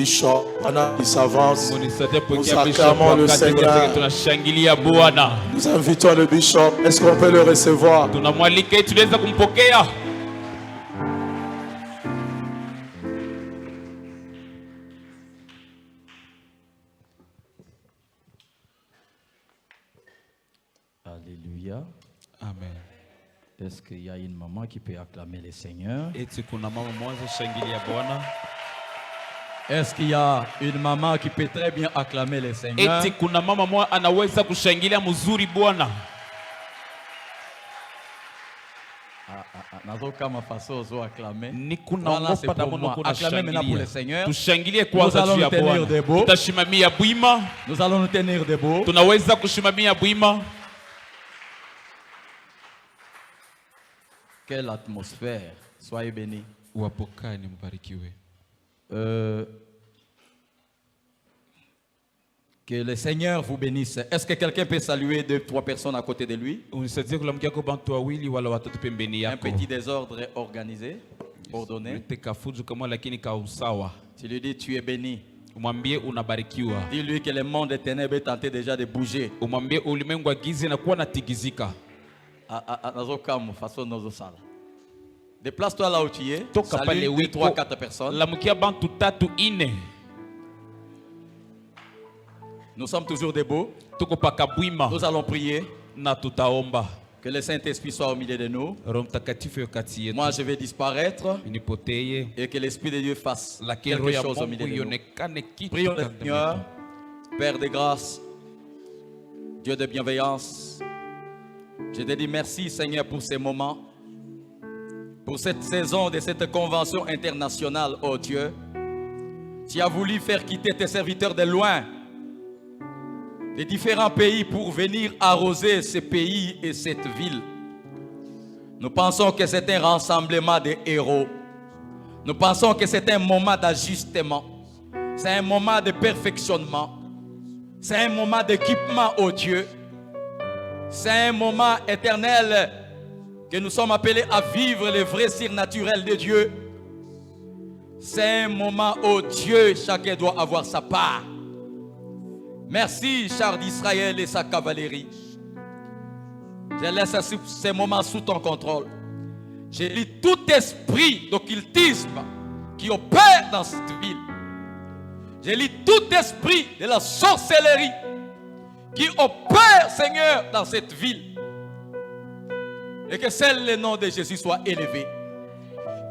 bishop, pendant qu'il s'avance, nous acclamons le Seigneur. Nous invitons le bishop. Est-ce qu'on peut le recevoir? Alléluia. Amen. Est-ce qu'il y a une maman qui peut acclamer le Seigneur? Est-ce qu'il y a une maman qui peut très bien acclamer le Seigneur? Voilà, c'est pour moi. Acclamez maintenant pour le Seigneur. Nous allons nous tenir debout. Nous allons nous tenir debout. Quelle atmosphère. Soyez bénis. Que le Seigneur vous bénisse. Est-ce que quelqu'un peut saluer 2-3 personnes à côté de lui? Un petit désordre organisé, ordonné. Tu lui dis tu es béni. Dis-lui que le monde des ténèbres est tenté déjà de bouger. Déplace-toi là où tu es. Salut 2, 3, 4 personnes. Nous sommes toujours debout. Nous allons prier. Que le Saint-Esprit soit au milieu de nous. Moi je vais disparaître. Et que l'Esprit de Dieu fasse quelque chose au milieu de nous. Prions le Seigneur. Père de grâce, Dieu de bienveillance, je te dis merci Seigneur pour ces moments, pour cette saison de cette convention internationale, oh Dieu. Tu as voulu faire quitter tes serviteurs de loin, des différents pays, pour venir arroser ce pays et cette ville. Nous pensons que c'est un rassemblement de héros. Nous pensons que c'est un moment d'ajustement. C'est un moment de perfectionnement. C'est un moment d'équipement, oh Dieu. C'est un moment éternel que nous sommes appelés à vivre le vrai surnaturel de Dieu. C'est un moment où Dieu, chacun doit avoir sa part. Merci, char d'Israël et sa cavalerie. Je laisse ces moments sous ton contrôle. Je lis tout esprit d'occultisme qui opère dans cette ville. Je lis tout esprit de la sorcellerie qui opère, Seigneur, dans cette ville. Et que seul le nom de Jésus soit élevé.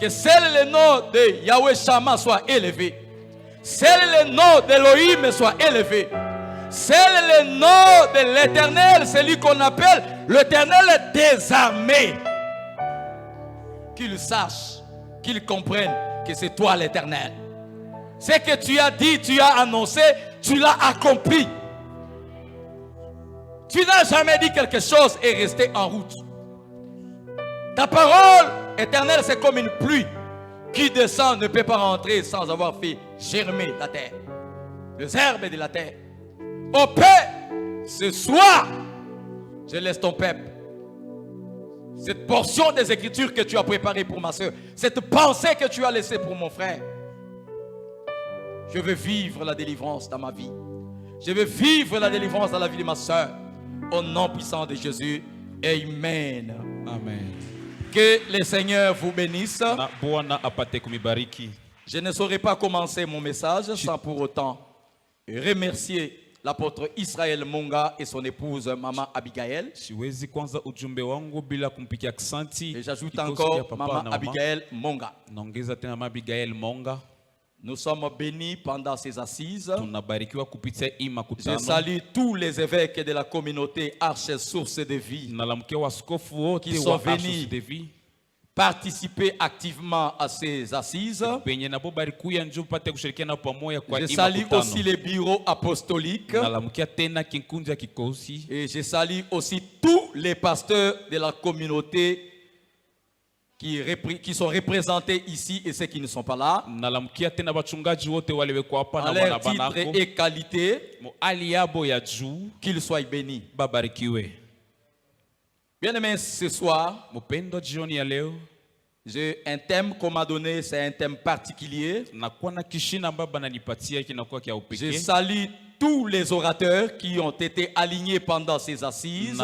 Que seul le nom de Yahweh Shammah soit élevé. Seul le nom d'Elohim soit élevé. Seul le nom de l'Éternel, celui qu'on appelle l'Éternel des armées. Qu'il sache, qu'il comprenne que c'est toi l'Éternel. Ce que tu as dit, tu as annoncé, tu l'as accompli. Tu n'as jamais dit quelque chose et resté en route. Ta parole éternelle, c'est comme une pluie qui descend, ne peut pas rentrer sans avoir fait germer la terre, les herbes de la terre. Ô Père, ce soir, je laisse ton peuple. Cette portion des Écritures que tu as préparée pour ma soeur, cette pensée que tu as laissée pour mon frère. Je veux vivre la délivrance dans ma vie. Je veux vivre la délivrance dans la vie de ma soeur. Au nom puissant de Jésus. Amen. Amen. Que le Seigneur vous bénisse. Je ne saurais pas commencer mon message sans pour autant remercier l'apôtre Israël Monga et son épouse Maman Abigail. Et j'ajoute encore Maman Abigail Monga. Nous sommes bénis pendant ces assises. Je salue tous les évêques de la communauté Arche Source de Vie qui sont venus participer activement à ces assises. Je salue aussi les bureaux apostoliques. Et je salue aussi tous les pasteurs de la communauté qui sont représentés ici et ceux qui ne sont pas là. En leur titre et qualité, qu'ils soient bénis. Bien-aimés, ce soir, J'ai un thème qu'on m'a donné, c'est un thème particulier. Je salue tous les orateurs qui ont été alignés pendant ces assises.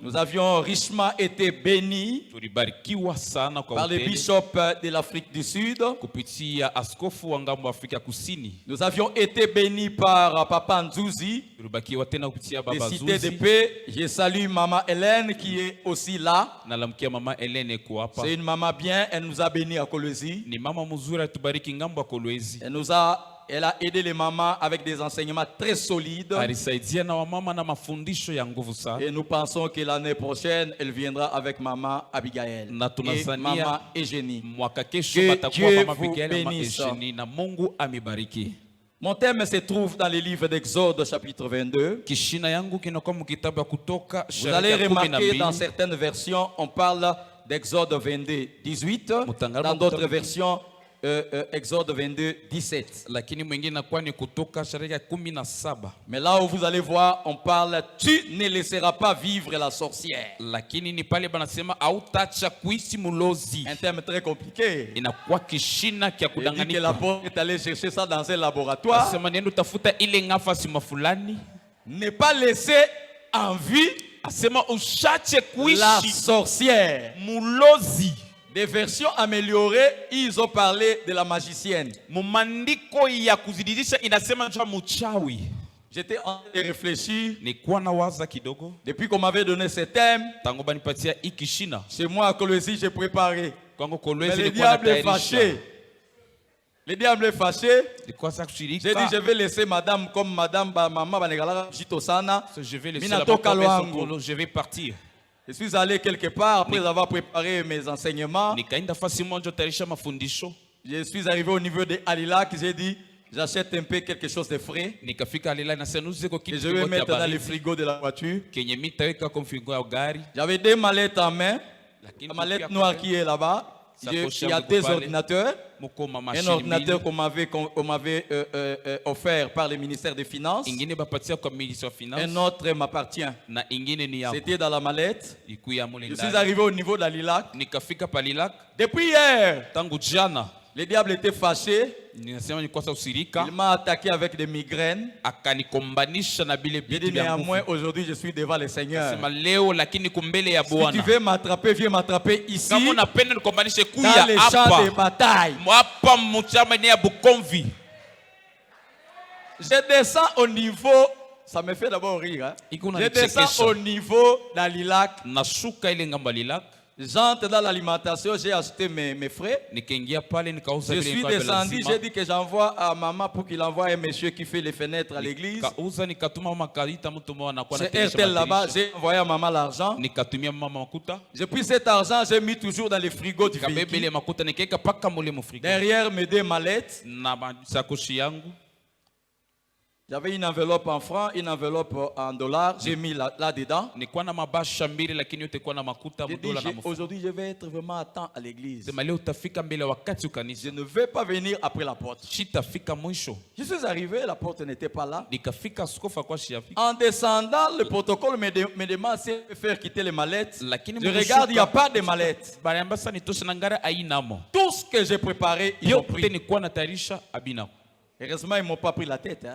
Nous avions richement été bénis par le bishop de l'Afrique du Sud. Nous avions été bénis par Papa Nzouzi des Cités de Paix. Je salue Maman Hélène qui est aussi là. C'est une maman bien, elle nous a bénis à Kolwezi. Elle a aidé les mamans avec des enseignements très solides. Et nous pensons que l'année prochaine, elle viendra avec maman Abigail et maman Eugénie. Que Dieu vous bénisse. Mon thème se trouve dans le livre d'Exode chapitre 22. Vous allez remarquer dans certaines versions, on parle d'Exode 22, 18. Dans d'autres versions, Exode 22, 17. Mais là où vous allez voir, on parle « Tu ne laisseras pas vivre la sorcière ». Un terme très compliqué. Il dit que l'apôtre est allé chercher ça dans un laboratoire. Ne pas laisser en vie la sorcière. Des versions améliorées, ils ont parlé de la magicienne. J'étais en train de réfléchir. Depuis qu'on m'avait donné ce thème, chez moi à Kolwezi, j'ai préparé. Mais le diable est fâché. Le diable est fâché. J'ai dit, je vais laisser madame comme madame, maman, je vais partir. Je suis allé quelque part après avoir préparé mes enseignements. Je suis arrivé au niveau de Alilak. J'ai dit, j'achète un peu quelque chose de frais. Que je vais mettre dans le frigo de la voiture. J'avais deux mallettes en main. La mallette noire qui est là-bas. Il y a deux ordinateurs. Un ordinateur qu'on m'avait offert par le ministère des Finances. Un autre m'appartient. C'était dans la mallette. Je suis arrivé au niveau de la Lilac. Depuis hier, le diable était fâché. Il m'a attaqué avec des migraines. J'ai dit néanmoins, aujourd'hui je suis devant le Seigneur. Si tu veux m'attraper, viens m'attraper ici. Dans les champs de bataille. Je descends au niveau. Ça me fait d'abord rire. Hein? Je descends au niveau d'Alilac. J'entre dans l'alimentation, j'ai acheté mes frais. Je suis descendu, j'ai dit que j'envoie à maman pour qu'il envoie un monsieur qui fait les fenêtres à l'église. C'est RTL là-bas, j'ai envoyé à maman l'argent. J'ai pris cet argent, j'ai mis toujours dans les frigos du véhicule. Derrière mes deux mallettes. J'avais une enveloppe en francs, une enveloppe en dollars. J'ai mis là-dedans. Aujourd'hui, je vais être vraiment à temps à l'église. Je ne vais pas venir après la porte. Je suis arrivé, la porte n'était pas là. En descendant, le protocole me demande si je peux faire quitter les mallettes. Je regarde, il n'y a pas de mallettes. Tout ce que j'ai préparé, ils ont pris. Heureusement, ils ne m'ont pas pris la tête. Hein?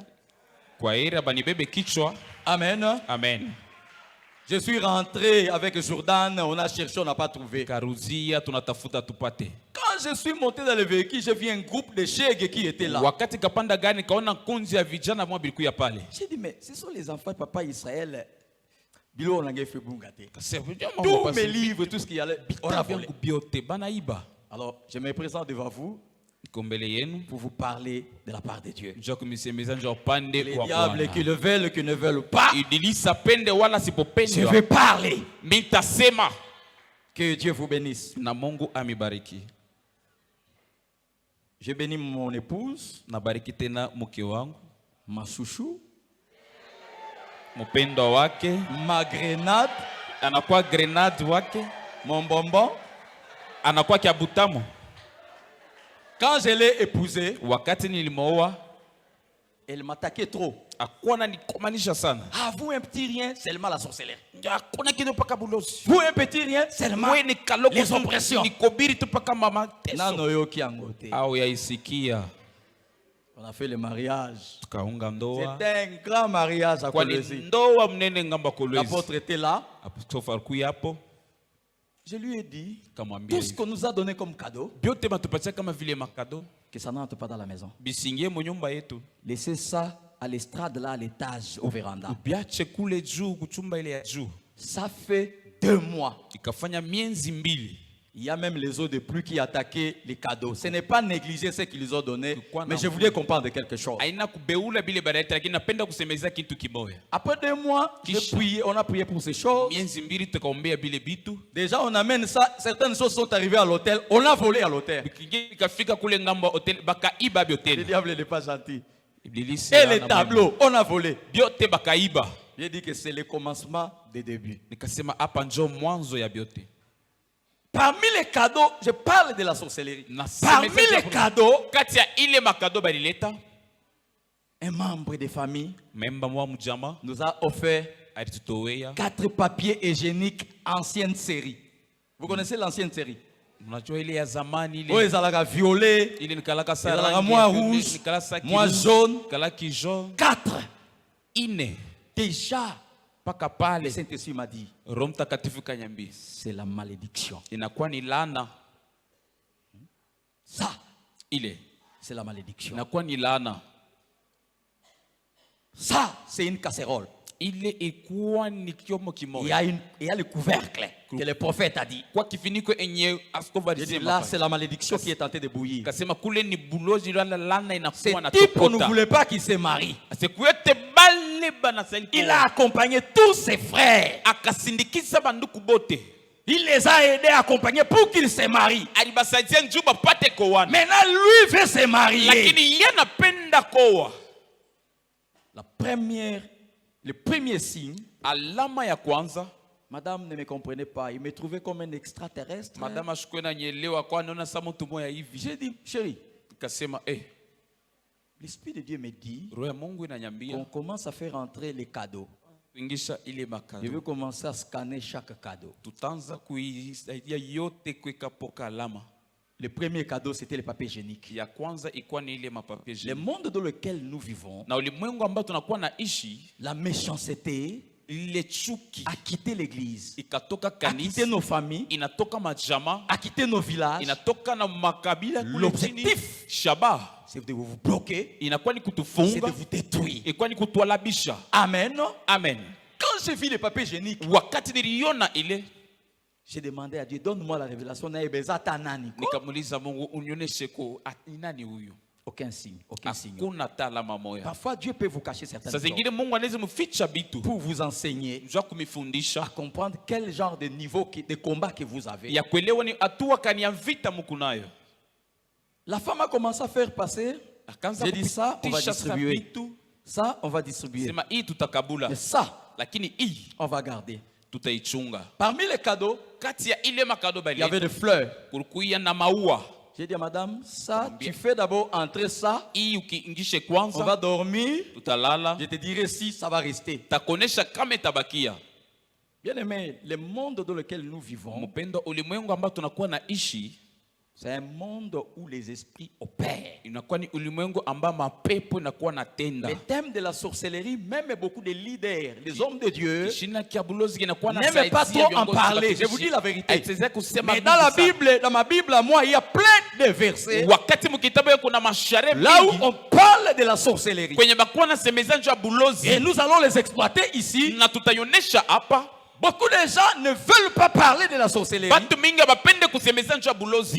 Amen. Amen. Je suis rentré avec Jordan, on a cherché, on n'a pas trouvé. Quand je suis monté dans le véhicule, j'ai vu un groupe de chègues qui étaient là. J'ai dit, mais ce sont les enfants de papa Israël. Tous mes livres, tout ce qu'il y a là, on a volé. Alors, je me présente devant vous pour vous parler de la part de Dieu. Les diables qui le veulent, qui ne veulent pas. Je vais parler. Que Dieu vous bénisse. Je bénis mon épouse, ma chouchou, ma grenade, mon bonbon. Quand je l'ai épousée, elle m'attaquait trop. vous un petit rien, seulement la sorcellerie. Vous un petit rien, seulement les oppressions. On a fait le mariage. C'était un grand mariage à Colosie. L'apôtre était là. Je lui ai dit, tout ce qu'on nous a donné comme cadeau, que ça n'entre pas dans la maison. Laissez ça à l'estrade là, à l'étage, au véranda. Ça fait 2 mois. Il y a même les eaux de pluie qui attaquaient les cadeaux. Ce n'est pas négliger ce qu'ils ont donné, mais je voulais comprendre quelque chose. Après 2 mois, on a prié pour ces choses. Déjà, on amène ça. Certaines choses sont arrivées à l'hôtel. On a volé à l'hôtel. Le diable n'est pas gentil. Et les tableaux, on a volé. J'ai dit que c'est le commencement des débuts. Parmi les cadeaux, je parle de la sorcellerie. Parmi les cadeaux, un membre de famille nous a offert 4 papiers hygiéniques ancienne série. Vous connaissez l'ancienne série? Oh, ils ont violet, ils ont moins rouge, moins jaune. 4. Déjà, le Saint-Esprit m'a dit, c'est la malédiction. Ça, c'est la malédiction. Ça, c'est une casserole. Il y a le couvercle que le prophète a dit. Là, c'est la malédiction qui est tentée de bouillir. Ce type, on ne voulait pas qu'il se marie. Il a accompagné tous ses frères. Il les a aidés à accompagner pour qu'ils se marient. Maintenant, lui veut se marier. Le premier signe, madame ne me comprenait pas. Il me trouvait comme un extraterrestre. J'ai dit, chérie, l'Esprit de Dieu me dit qu'on commence à faire entrer les cadeaux. Je veux commencer à scanner chaque cadeau. Le premier cadeau, c'était le papier hygiénique. Le monde dans lequel nous vivons, la méchanceté a quitté l'église, a quitté nos familles, a quitté nos villages. L'objectif, c'est de vous bloquer, c'est de vous détruire. Amen. Quand j'ai vu le papier hygiénique, j'ai demandé à Dieu, donne-moi la révélation. Aucun signe, aucun signe. Parfois, Dieu peut vous cacher certaines choses pour vous enseigner à comprendre quel genre de niveau de combat que vous avez. La femme a commencé à faire passer. J'ai dit ça, on va distribuer. Ça, on va distribuer. Mais ça, on va garder. Parmi les cadeaux, il y avait des fleurs. J'ai dit à madame, ça, tu fais d'abord entrer ça. On va dormir. Je te dirai si ça va rester. Bien aimé, le monde dans lequel nous vivons, c'est un monde où les esprits opèrent. Le thème de la sorcellerie, même beaucoup de leaders, les hommes de Dieu, n'aiment pas trop en parler. Je vous dis la vérité. Mais dans la Bible, dans ma Bible à moi, il y a plein de versets là où on parle de la sorcellerie. Et nous allons les exploiter ici. Beaucoup de gens ne veulent pas parler de la sorcellerie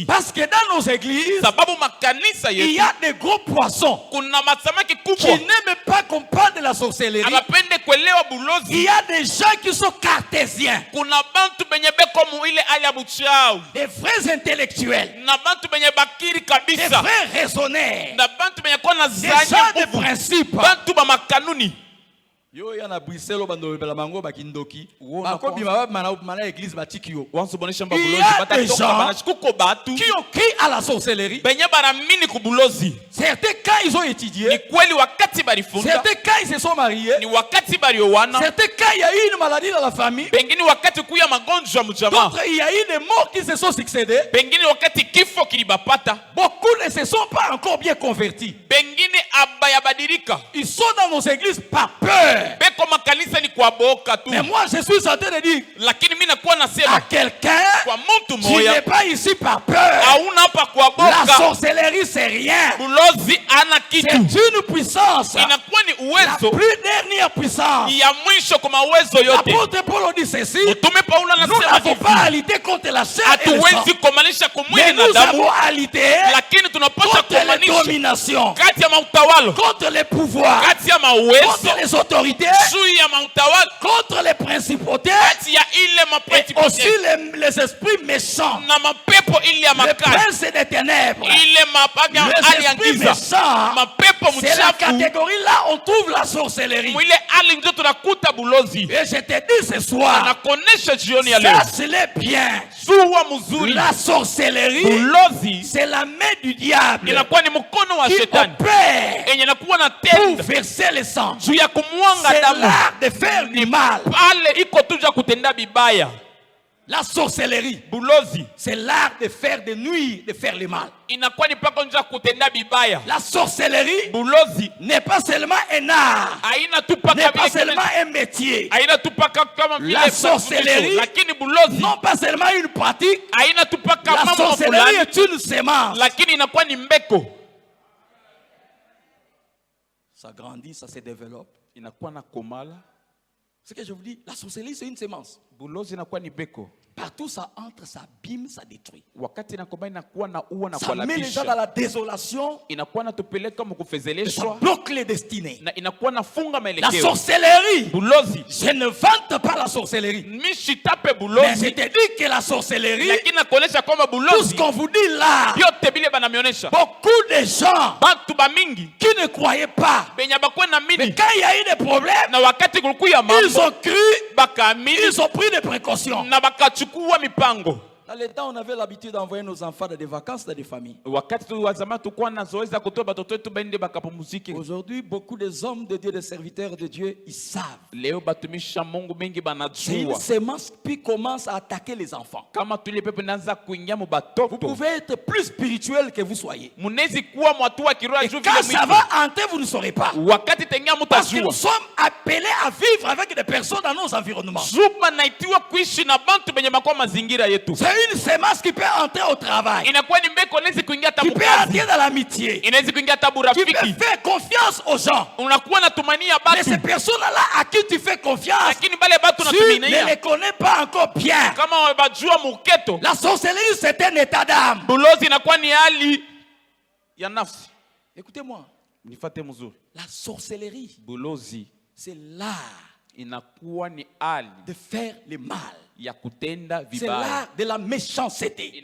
parce que dans nos églises, il y a des gros poissons qui n'aiment pas qu'on parle de la sorcellerie. Il y a des gens qui sont cartésiens, des vrais intellectuels, des vrais raisonnaires, des gens de principe. Yo ya na Bruxelles bando bela mango bakindoki. Bako bima mana église batiki yo. Wanso bonesha babulozi batatoka banachikuko batu. Qui ont cru à la sorcellerie. Benye baramini kubulozi. Certains quand ils ont étudié. Ni kweli wakati balifunza. Certains quand ils se sont mariés. Ni wakati baliowana. Certains quand il y a eu une maladie dans la famille. Pengine wakati kuya magonjwa mjama. D'autres il y a eu des morts qui se sont succédés. Pengine wakati kifo kilibapata. Beaucoup ne se sont pas encore bien convertis. Pengine abaya badilika. Ils sont dans nos églises par peur. Mais moi je suis en train de dire à quelqu'un, tu n'es pas ici par peur. La sorcellerie c'est rien. C'est une puissance. La plus dernière puissance. L'apôtre Paul dit ceci. Nous n'avons pas à lutter contre la chair et le sang. Mais nous avons à lutter contre les dominations, contre les pouvoirs, contre les autorités, contre les principautés et aussi les esprits méchants, le prince des ténèbres, les esprits méchants. C'est la catégorie là on trouve la sorcellerie. Et je te dis ce soir, ça c'est bien. La sorcellerie c'est la main du diable qui opère pour verser le sang. C'est l'art de faire du mal. La sorcellerie, c'est l'art de faire de nuire, de faire le mal. La sorcellerie n'est pas seulement un art, n'est pas seulement un métier. La sorcellerie, non pas seulement une pratique. La sorcellerie est une sémence. Ça grandit, ça se développe. Ce que je vous dis, la sorcellerie c'est une sémence. Partout ça entre, ça abîme, ça détruit. Ça met les gens dans la désolation. Ça bloque les destinées. La sorcellerie, je ne vante pas la sorcellerie. Mais je te dis que la sorcellerie, tout ce qu'on vous dit là, beaucoup de gens qui ne croyaient pas, mais quand il y a eu des problèmes, ils ont cru, ils ont pris des précautions. Dans les temps, on avait l'habitude d'envoyer nos enfants dans des vacances dans des familles. Aujourd'hui, beaucoup des hommes de Dieu, des serviteurs de Dieu, ils savent. C'est une sémence qui commence à attaquer les enfants. Vous pouvez être plus spirituel que vous soyez. Et quand ça va entrer, vous ne saurez pas. Parce que nous sommes appelés à vivre avec des personnes dans nos environnements. C'est une sémence qui peut entrer au travail, qui peut entrer dans l'amitié, qui peut faire confiance aux gens. Mais ces personnes-là à qui tu fais confiance, tu ne les connais pas encore bien. La sorcellerie c'est un état d'âme. Écoutez-moi, la sorcellerie c'est l'art de faire le mal. C'est l'art de la méchanceté.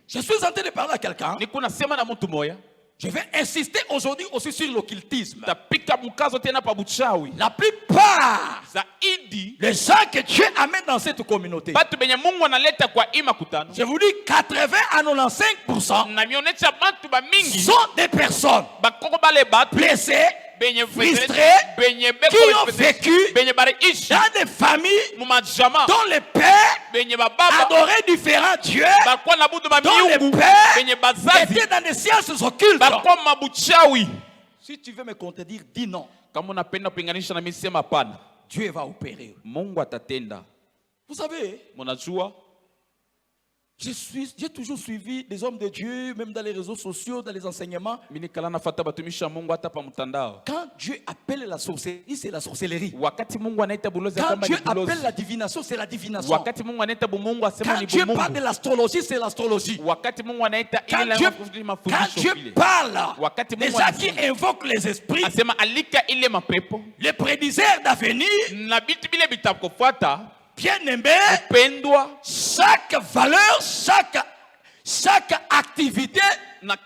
Je suis en train de parler à quelqu'un. Je vais insister aujourd'hui aussi sur l'occultisme. La plupart les gens que Dieu amène dans cette communauté, je vous dis 80 à 95% sont des personnes blessées, frustrés, qui ont vécu dans des familles dont les pères adoraient différents dieux, dont les pères étaient dans des sciences occultes. Si tu veux me contredire, dis non. Dieu va opérer. Vous savez, j'ai toujours suivi des hommes de Dieu, même dans les réseaux sociaux, dans les enseignements. Quand Dieu appelle la sorcellerie, c'est la sorcellerie. Quand Dieu appelle la divination, c'est la divination. Quand Dieu parle de l'astrologie, c'est l'astrologie. Quand Dieu parle des gens qui invoquent les esprits, les prédiseurs d'avenir, bien-aimé, chaque valeur, chaque activité a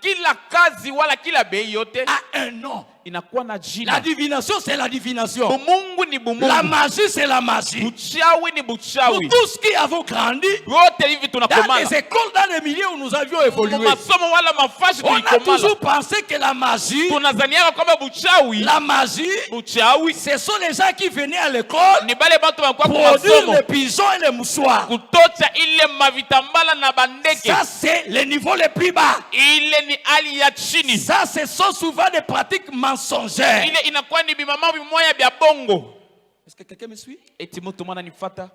un nom. inakuwa na jina. La divination, c'est la divination. Bumungu ni bumungu. La magie, c'est la magie. Buchawi ni buchawi. Nous tous qui avons grandi Wote hivi dans tunakomala. les écoles, dans les milieux où nous avions évolué, Masomo wala mafashi on a tulikomala. toujours pensé que la magie, Tunazania kama buchawi. la magie, Buchawi ce sont les gens qui venaient à l'école ni bale bantu bakwa produire masomo. les pigeons et les mouchoirs. Kutocha ile mavitambala na bandeke. Ça, c'est le niveau le plus bas. Ile ni hali ya chini. Ça, ce sont souvent des pratiques mensongères. Ile inakuwa ni bimama bimoya bya bongo. Est-ce que quelqu'un me suit? Eti mtu mwana nifata.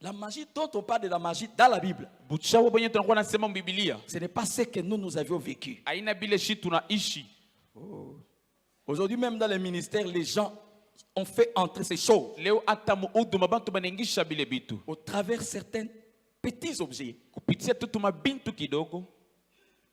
La magie dont on parle de la magie dans la Bible, Buchawi bonye tunakuwa nasema Biblia. ce n'est pas ce que nous avions vécu. Aina bile shi tunaishi. Aujourd'hui, même dans les ministères, les gens ont fait entrer ces choses Leo hata muuduma bantu banengisha bile bitu. au travers certains petits objets. Kupitia tu mabintu kidogo.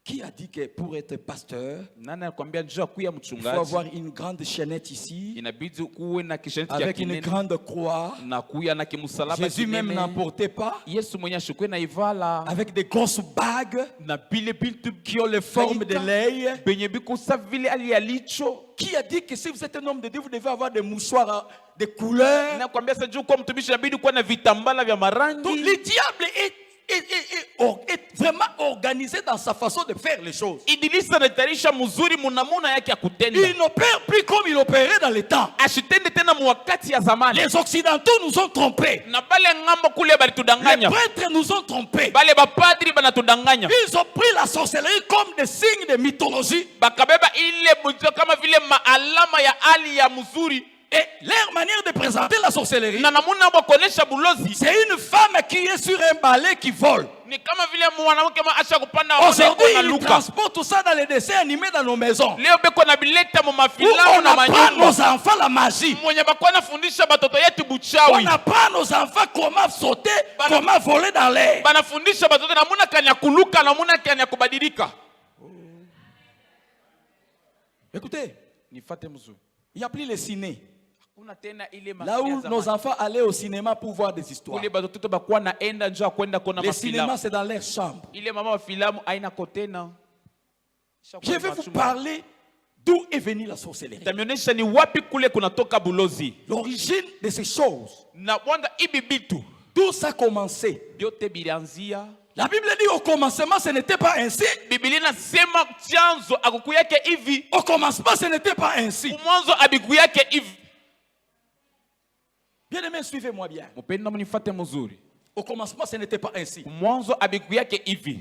Qui a dit que pour être pasteur, Nani anakuambia njoo kuya il faut mchungaji? avoir une grande chaînette ici, Inabidi kuwe na kisheneti ya avec une kinene grande croix. na kuya na kimsalaba Jésus même n'en kinene. portait pas, Yesu mwenye ashukwe na ivala avec des grosses bagues na bile bintu qui ont les formes de l'œil. benye bikusa vile ali alicho. Qui a dit que si vous êtes un homme de Dieu, vous devez avoir des mouchoirs de couleurs? Nakwambia sasa juu kwa mtumishi inabidi kuwa na vitambala vya Donc marangi. le diable est vraiment organisé dans sa façon de faire les choses. Ibilisi anatayarisha mzuri munamuna yake ya kutenda. Il n'opère plus comme il opérait dans le temps. Ashitende tena mwakati ya zamani. Les Occidentaux nous ont trompés. Na bale ngambo kule Les balitudanganya. prêtres nous ont trompés. Bale bapadri banatudanganya. Ils ont pris la sorcellerie comme des signes de mythologie. Bakabeba ile bujo kama vile maalama ya hali ya mzuri. Et leur manière de présenter la sorcellerie, Na namuna bakonesha bulozi. c'est une femme qui est sur un balai qui vole. Ni kama vile mwanamke asha kupanda Aujourd'hui, na ils luka. transportent tout ça dans les dessins animés dans nos maisons. Leo beko na bileta mu Où mafilamu on na apprend manyumba. nos enfants la magie. Mwenye bakwa nafundisha batoto yetu On buchawi. apprend nos enfants comment sauter, comment voler dans l'air. Banafundisha batoto namuna kanya kuluka namuna kanya kubadilika. Écoutez, Nifate mzuri. il n'y a plus les ciné. Kuna tena ile Là où nos enfants allaient au cinéma pour voir des histoires. kule batoto bakwa naenda njoo kwenda kona Les cinémas, mafilamu. c'est dans leur chambre. Ile mama wa filamu aina kotena. Je vais vous parler d'où est venue la sorcellerie. Tamionesha ni wapi kule kunatoka bulozi. L'origine de ces choses. Na wanda ibi bitu. D'où ça a commencé. Byote bilianzia. La Bible dit au commencement, ce n'était pas ainsi. Biblia inasema chanzo akukuyake hivi. Au commencement, ce n'était pas ainsi. Mwanzo abikuyake hivi. Bien-aimés, suivez-moi bien. Mpenda mnifate mzuri. Au commencement, ce n'était pas ainsi. Mwanzo abikuyake hivi.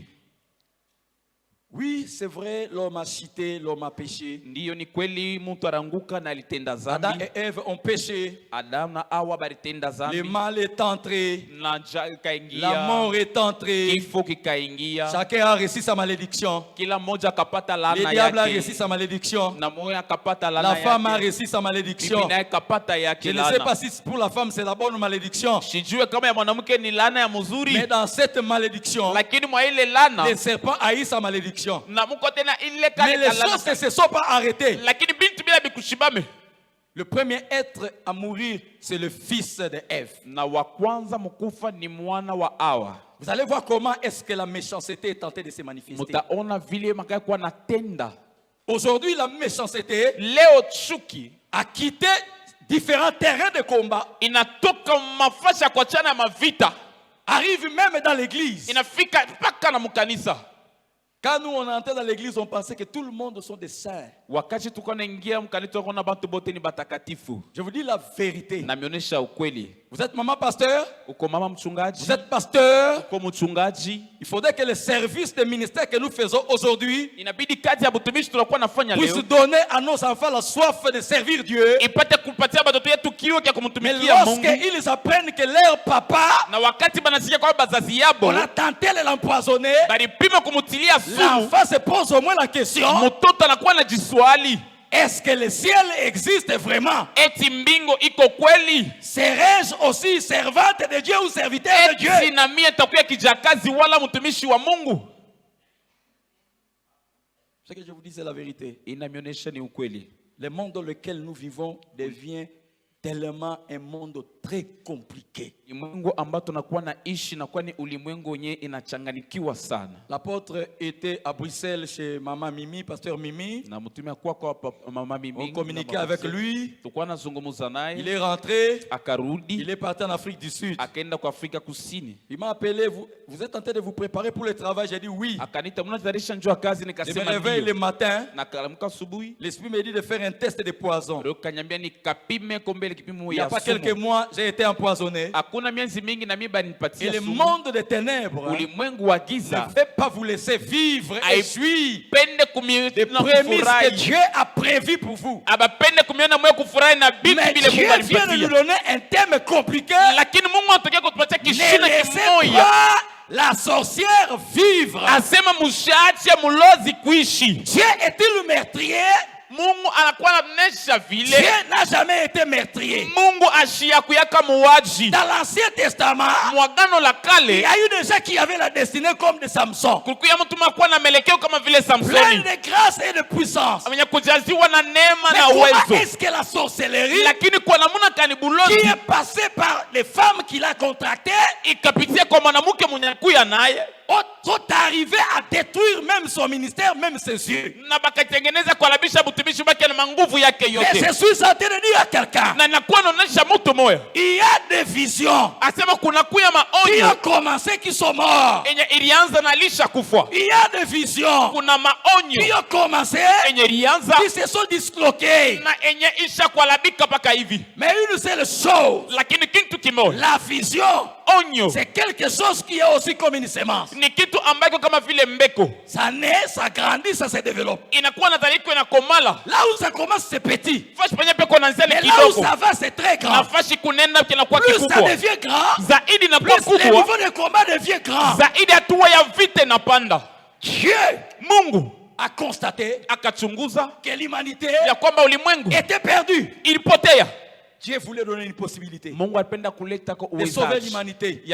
Oui, c'est vrai, l'homme a cheaté, l'homme a péché. Ndiyo ni kweli mtu aranguka na alitenda Adam zambi. et Ève ont péché. Adam na Hawa balitenda Le zambi. mal est entré. Na La kaingia. mort est entrée. Kifo kikaingia. Chacun a reçu sa malédiction. Kila mmoja akapata Le laana diable a reçu yake. sa malédiction. Na moyo akapata laana La femme a yake. reçu sa malédiction. Bibi naye kapata yake Je ne sais pas laana. si pour la femme c'est la bonne malédiction. Sijue kama ya mwanamke ni laana ya mzuri. Mais dans cette malédiction, Lakini mwa ile laana les serpents haïssent sa malédiction. na muko tena ile Mais kale les laana. choses ne se sont pas arrêtées. Lakini bintu bila bikushibame. Le premier être à mourir, c'est le fils de Ève. Na wa kwanza mkufa ni mwana wa Hawa. Vous allez voir comment est-ce que la méchanceté est tentée de se manifester. Mutaona vile makaya kwa natenda. Aujourd'hui, la méchanceté Leo chuki a quitté différents terrains de combat, inatoka mafasi ya kuachana mavita. arrive même dans l'église. Inafika mpaka na mkanisa. Quand nous on entrait dans l'église, on pensait que tout le monde sont des saints. Wakati tuko naingia mkanisa tunaona bantu bote ni batakatifu. Je vous dis la vérité. Namionyesha ukweli. Vous êtes maman pasteur, Uko mama mchungaji, vous êtes pasteur. uko mchungaji. Il faudrait que le service de ministère que nous faisons aujourd'hui Inabidi kazi ya butumishi tunakuwa nafanya puisse leo donner à nos enfants la soif de servir Dieu. ipate kupatia batoto yetu kiu Mais cha kumtumikia Mungu. lorsqu'ils apprennent que leur papa, Na wakati banasikia kwa bazazi yabo on a tenté de l'empoisonner, balipima kumutilia sumu, l'enfant se pose au moins la question, mtoto anakuwa na jiswali, est-ce que le ciel existe vraiment? eti mbingo iko kweli? Serais-je aussi servante de Dieu ou serviteur de Eti Dieu? na mie takuya kijakazi wala mtumishi wa Mungu? Ce que je vous dis, c'est la vérité. Inamionyesha ni ukweli. Le monde dans lequel nous vivons devient tellement un monde très compliqué. L'apôtre était à Bruxelles chez Maman Mimi, pasteur Mimi. On communiquait avec lui. Il est rentré. Il est parti en Afrique du Sud. Il m'a appelé. Vous êtes en train de vous préparer pour le travail? J'ai dit oui. Je me réveille le matin. L'esprit me dit de faire un test de poison. Il n'y a pas quelques mois, j'ai été empoisonné. Et le monde des ténèbres ne veut pas vous laisser vivre et suivre les prémices que Dieu a prévues pour vous. Mais Dieu vient de nous donner un thème compliqué. Ne laissez pas la sorcière vivre. Dieu est-il meurtrier? Dieu n'a jamais été meurtrier. Dans l'Ancien Testament, il y a eu des gens qui avaient la destinée comme de Samson. Plein de grâce et de puissance. Mais comment est-ce que la sorcellerie qui est passée par les femmes qu'il a contractées sont arrivés à détruire même son ministère, même ses yeux? Mais je suis en train de dire à quelqu'un, il y a des visions qui ont commencé, qui sont morts. Il y a des visions qui ont commencé, qui se sont disloquées. Mais une seule chose, la vision, c'est quelque chose qui est aussi comme une semence. Ça naît, ça grandit, ça se développe. Là où ça commence, c'est petit. Mais là où ça va, c'est très grand. Plus ça devient grand, plus le niveau de combat devient grand. Dieu a constaté que l'humanité était perdue. Dieu voulait donner une possibilité de sauver l'humanité.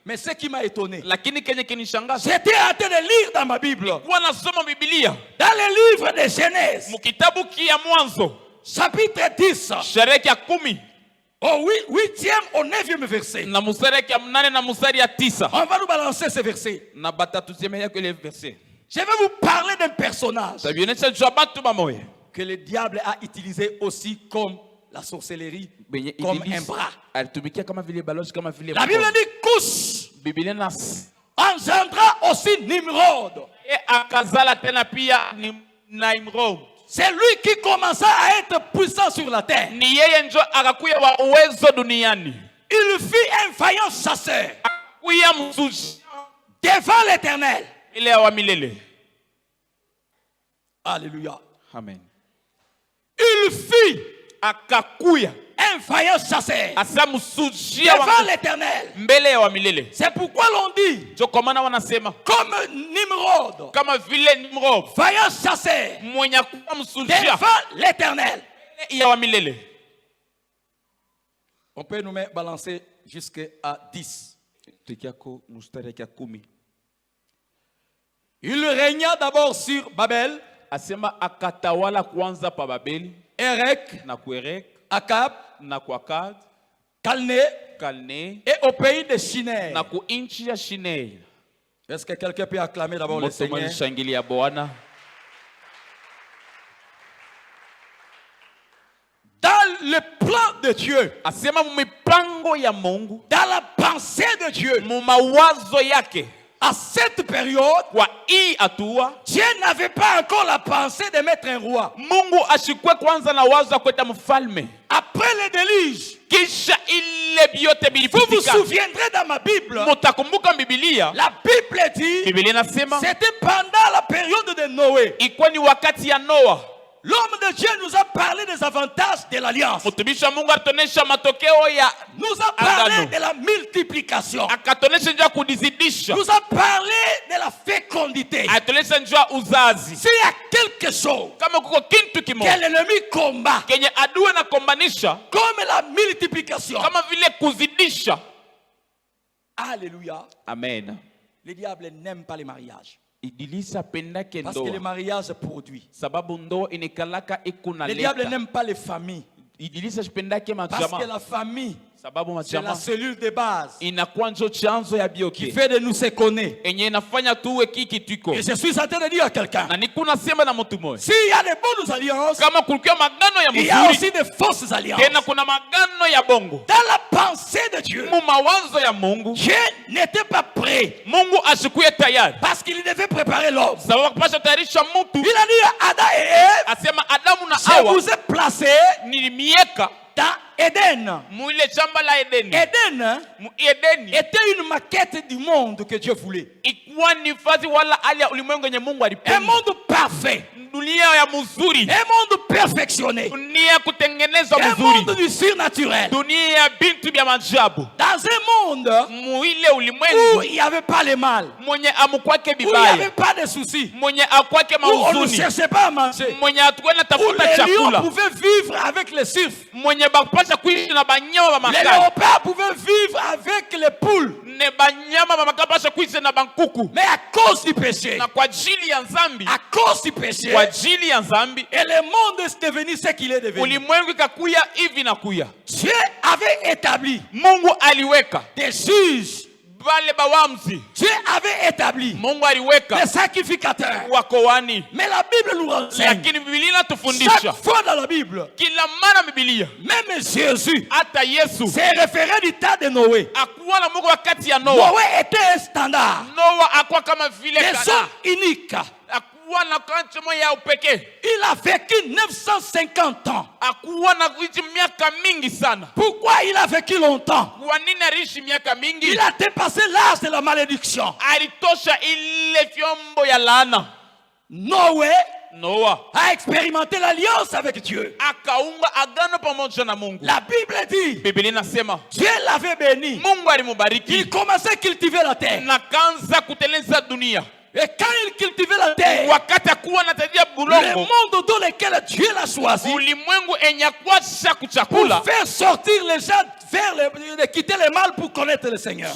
Mais ce qui m'a étonné, j'étais en train de lire dans ma Bible, dans le livre de Genèse, chapitre 10, au 8e au 9e verset. On va nous balancer ce verset. Je vais vous parler d'un personnage que le diable a utilisé aussi comme la sorcellerie, comme un bras. La Bible dit Couche engendra aussi Nimrod. C'est lui qui commença à être puissant sur la terre. Il fut un vaillant chasseur devant l'Éternel. Alléluia. Amen. Il fut un vaillant chasseur devant l'Éternel. C'est pourquoi l'on dit comme Nimrod, vaillant chasseur devant l'Éternel. On peut nous balancer jusqu'à 10. Il régna d'abord sur Babel, Erech, Akab, Calné et au pays de Shiné. Est-ce que quelqu'un peut acclamer d'abord le Seigneur? Dans le plan de Dieu, dans la pensée de Dieu, à cette période, Dieu n'avait pas encore la pensée de mettre un roi. Après le déluge, vous vous souviendrez dans ma Bible, la Bible dit, c'était pendant la période de Noé. L'homme de Dieu nous a parlé des avantages de l'alliance. Nous a parlé de la multiplication. Nous a parlé de la fécondité. S'il y a quelque chose que l'ennemi combat, comme la multiplication, alléluia. Amen. Le diable n'aime pas les mariages. Parce que le mariage produit. Le diable n'aime pas les familles. Parce que la famille, c'est la cellule de base qui fait de nous ce qu'on est. Et je suis en train de dire à quelqu'un, s'il y a des bonnes alliances, il y a aussi des fausses alliances. Dans la pensée de Dieu, Dieu n'était pas prêt parce qu'il devait préparer l'homme. Il a dit à Adam et Ève, je vous ai placé dans Éden. Éden était une maquette du monde que Dieu voulait. Un monde parfait. Un monde perfectionné. Un monde du surnaturel. Dans un monde où il n'y avait pas le mal, où il n'y avait pas de soucis, où on ne cherchait pas à manger, où les lions pouvaient vivre avec les surfs, les léopards pouvaient vivre avec les poules. Mais à cause du péché, à cause du péché, et le monde est devenu ce qu'il est devenu. Dieu avait établi des juges. Dieu avait établi des sacrificateurs. Mais la Bible nous renseigne. Chaque fois dans la Bible, même Jésus s'est référé du temps de Noé. Noé était un standard. Des hommes uniques. Il a vécu 950 ans. Pourquoi il a vécu longtemps? Il a dépassé l'âge de la malédiction. Noé a expérimenté l'alliance avec Dieu. La Bible dit, Dieu l'avait béni. Il commençait à cultiver la terre. Et quand il cultivait la terre, le monde dans lequel Dieu l'a choisi pour faire sortir les gens de quitter le mal pour connaître le Seigneur.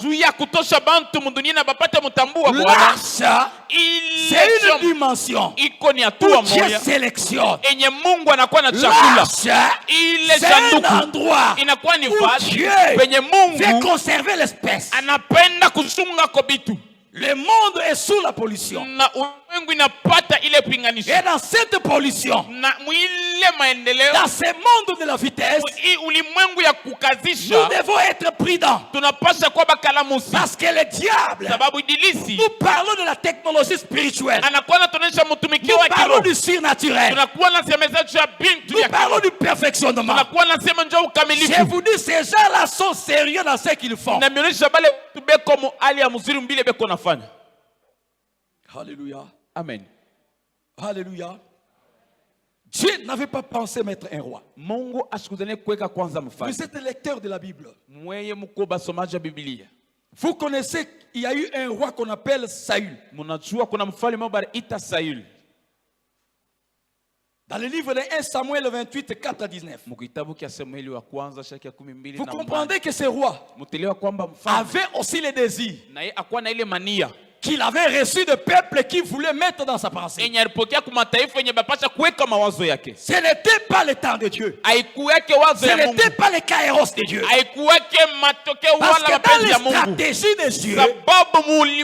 L'achat, c'est une dimension où Dieu sélectionne. L'achat, c'est un endroit où Dieu fait conserver l'espèce. Le monde est sous la pollution. Et dans cette pollution, dans ce monde de la vitesse, nous devons être prudents. Parce que le diable, nous parlons de la technologie spirituelle. Nous parlons du surnaturel. Nous parlons du perfectionnement. Je vous dis, ces gens-là sont sérieux dans ce qu'ils font. Alléluia. Amen. Alléluia. Dieu n'avait pas pensé mettre un roi. Vous êtes lecteur de la Bible. Vous connaissez qu'il y a eu un roi qu'on appelle Saül. Dans le livre de 1 Samuel 28, 4 à 19. Vous comprendrez que ce roi avait aussi le désir qu'il avait reçu de peuple qui voulait mettre dans sa pensée. Ce n'était pas le temps de Dieu. Ce n'était pas le kairos de Dieu. Parce que dans les stratégies de Dieu,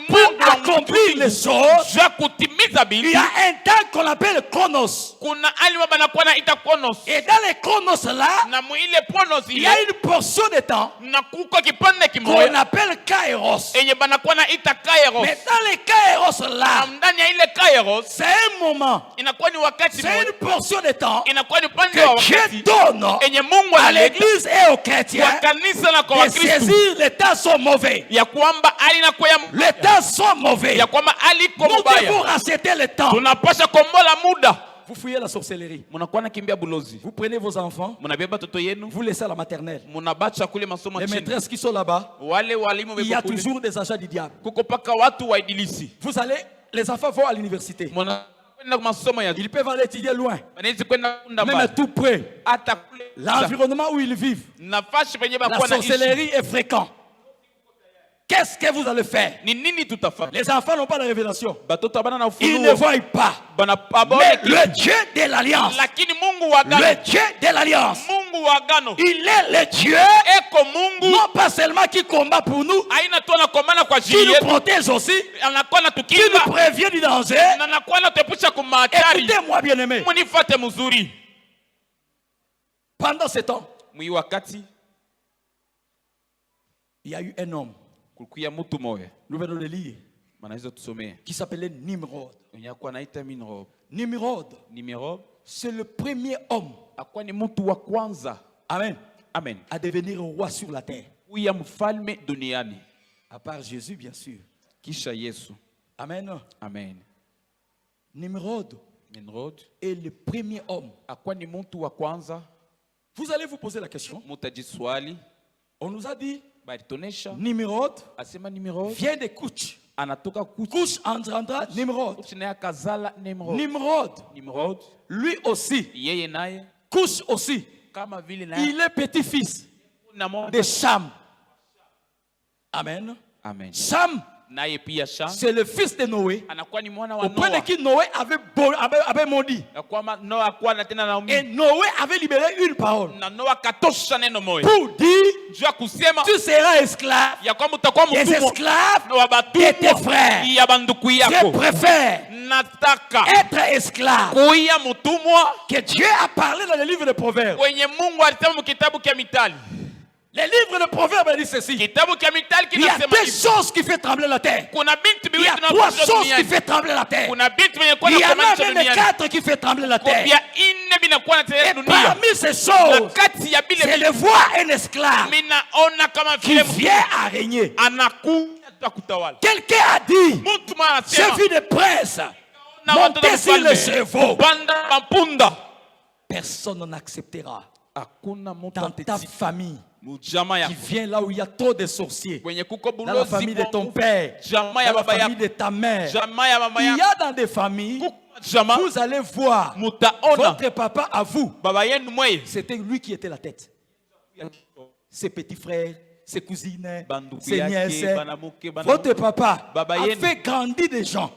pour accomplir les choses, il y a un temps qu'on appelle chronos. Et dans les chronos là, il y a une portion de temps qu'on appelle kairos. Mais dans les kairos là, c'est un moment, c'est une portion de temps que Dieu donne à l'église et aux chrétiens de saisir les temps sont mauvais. Les temps sont mauvais. Nous devons racheter le temps. Vous fouillez la sorcellerie. Vous prenez vos enfants. Vous laissez à la maternelle. Les maîtresses qui sont là-bas, il y a toujours des agents du diable. Vous allez, les enfants vont à l'université. Ils peuvent aller étudier loin, même tout près. L'environnement où ils vivent, la sorcellerie est fréquente. Qu'est-ce que vous allez faire? Les enfants n'ont pas de révélation. Ils ne voient pas. Mais le Dieu de l'alliance le Dieu de l'alliance. Il est le Dieu, non pas seulement qui combat pour nous, qui nous protège aussi, qui nous prévient du danger. Écoutez-moi bien aimé. Pendant ce temps, il y a eu un homme, nous venons de lire, qui s'appelait Nimrod. Nimrod, c'est le premier homme, amen, à devenir roi sur la terre. À part Jésus, bien sûr. Amen. Nimrod est le premier homme. Vous allez vous poser la question. On nous a dit Nimrod vient de Couch. Couch engendra Nimrod. Nimrod, lui aussi, Couch aussi, il est petit-fils de Cham. Amen. Cham, c'est le fils de Noé. Au point de qui Noé avait maudit. Et Noé avait libéré une parole pour dire: tu seras esclave des esclaves de tes frères. Je préfère être esclave. Que Dieu a parlé dans le livre de Proverbes. Les livres de Proverbes disent ceci: il y a deux choses qui font trembler la terre. Il y a trois choses qui font trembler la terre. Il y en a même quatre qui font trembler la terre. Et parmi ces choses, c'est de voir un esclave qui vient à régner. Quelqu'un a dit: j'ai vu des princes monter sur le chevaux. Personne n'acceptera dans ta famille qui vient là où il y a trop de sorciers, dans la famille de ton père, dans la famille de ta mère. Il y a dans des familles, vous allez voir votre papa à vous, c'était lui qui était la tête. Ses petits frères, ses cousines, ses nièces. Votre papa a fait grandir des gens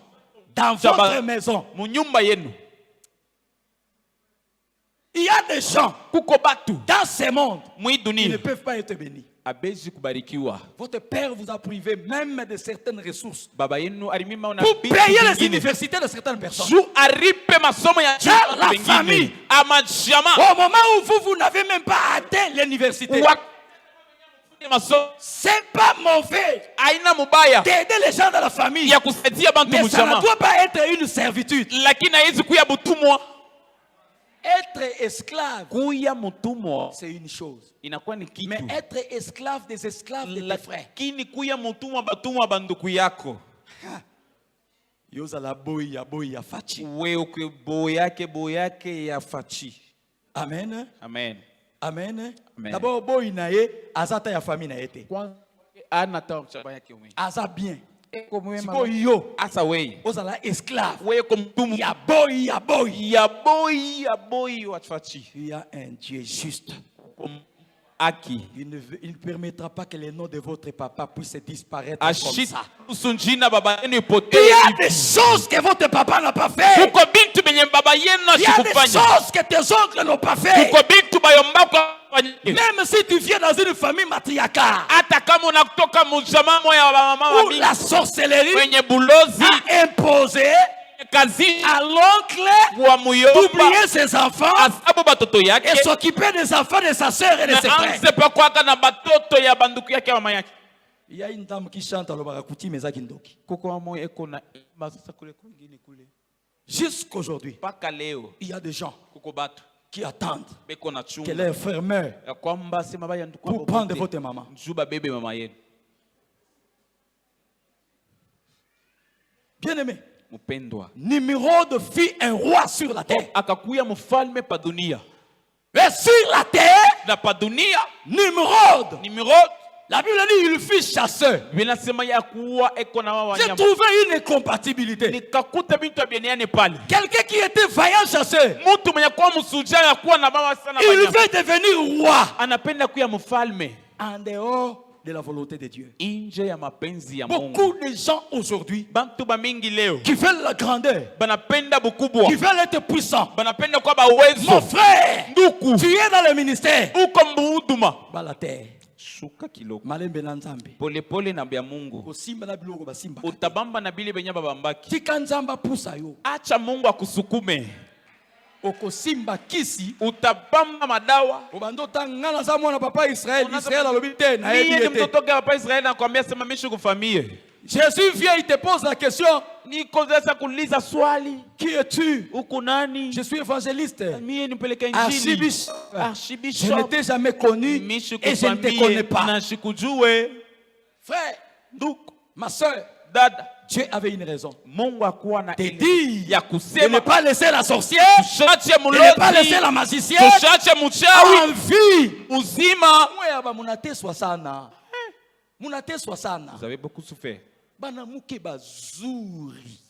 dans votre maison. Il y a des gens dans ce monde qui ne peuvent pas être bénis. Votre père vous a privé même de certaines ressources pour payer les universités de certaines personnes. Dans la famille, au moment où vous n'avez même pas atteint l'université, c'est pas mauvais d'aider les gens dans la famille, mais ça ne doit pas être une servitude. Être esclave, c'est une chose. Mais être esclave des esclaves de tes frères, amen. Amen. D'abord, boy nae azata ya famille na été. Aza bien. Yo, ozala esclave. Il y a un Dieu juste. Il ne permettra pas que le nom de votre papa puisse disparaître comme ça. Il y a des choses que votre papa n'a pas fait. Il y a des choses que tes oncles n'ont pas fait. Même si tu viens dans une famille matriarcale où la sorcellerie a imposé à l'oncle d'oublier ses enfants et s'occuper des enfants de sa soeur et de ses frères. Il y a une dame qui chante à l'Obarakuti Mezakindoki. Jusqu'aujourd'hui, il y a des gens qui attendent que leur frère meure pour prendre votre maman. Bien aimé, Nimrod fit un roi sur la terre. Et sur la terre, Nimrod, la Bible dit il fut chasseur. J'ai trouvé une incompatibilité. Quelqu'un qui était vaillant chasseur, il veut devenir roi en dehors de la volonté de Dieu. Beaucoup de gens aujourd'hui qui veulent la grandeur, qui veulent être puissants. Mon frère, tu es dans le ministère. La terre. Malembe na nzambe. Pole pole na bya Mungu. Kosimba na biloko basimba. Utabamba na bile benya babambaki. Tika nzamba pusa yo. Acha Mungu akusukume. Okosimba kisi. Utabamba madawa. Obando tangana za mwana papa Israël. Israël alobi te na yebi ete. Ni mtoto ka papa Israël anakuambia sema mishi kufamie. Jésus vient, il te pose la question. Ni kozesa kuuliza swali. Qui es-tu? Uko nani? Je suis évangéliste. Mie nipeleka injili. Archibishop. Je ne t'ai jamais connu et je ne te connais pas. Frère, ma soeur, dada, Dieu avait une raison. Mungu akuwa na dit de ne pas laisser la sorcière, de ne pas laisser la magicienne en vie. Uzima. Vous avez beaucoup souffert. Vous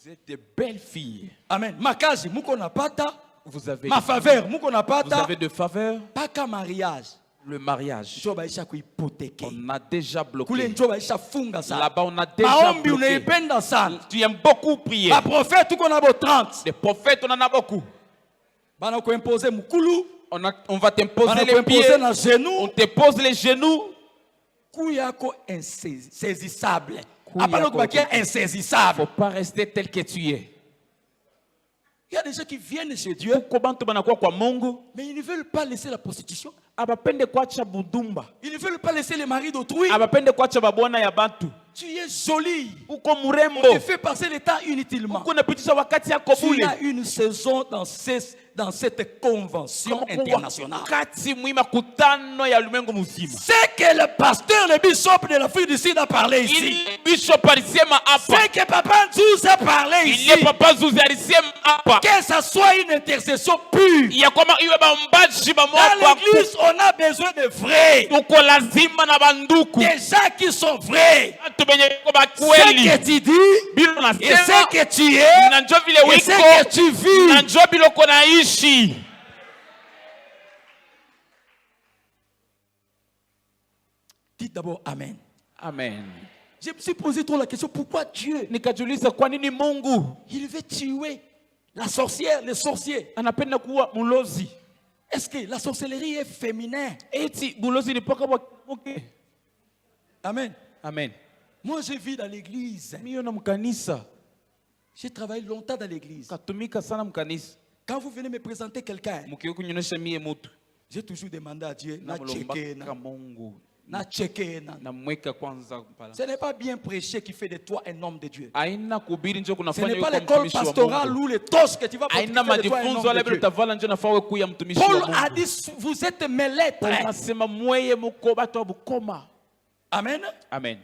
êtes de belles filles. Amen. Makazi, muko na pata. Vous avez ma faveur, muko na pata. Vous avez de faveur. Pas qu'un mariage. Le mariage. On a déjà bloqué. Là-bas, on a déjà bloqué. Tu aimes beaucoup prier. Les prophètes, on a 30. Les prophètes, on en a beaucoup. On va t'imposer les pieds. On te pose les genoux. Kouyako insaisissable. Insaisissable. Faut pas rester tel que tu es. Il y a des gens qui viennent chez Dieu, mais ils ne veulent pas laisser la prostitution. Ils ne veulent pas laisser les maris d'autrui. Tu es joli. On te fait passer le temps inutilement. Il y a une saison dans cette convention internationale. C'est que le pasteur, le bishop de l'Afrique du Sud a parlé ici. C'est que Papa Nzouz a parlé ici. Que ça soit une intercession pure. Dans l'église, on a besoin de vrais. Des gens qui sont vrais. Ce que tu dis, et ce que tu es, et ce que tu vis. Dites d'abord Amen. Amen. Je me suis posé trop la question, pourquoi Dieu il veut tuer la sorcière, les sorciers? Est-ce que la sorcellerie est féminin? Amen. Amen. Moi, je vis dans l'église. J'ai travaillé longtemps dans l'église. Quand vous venez me présenter quelqu'un, j'ai toujours demandé à Dieu, ce n'est pas bien prêcher qui fait de toi un homme de Dieu. Ce n'est pas l'école pastorale ou les tosses que tu vas porter qui fait de toi un homme de Dieu. Paul a dit, vous êtes mes lettres. Amen. Amen.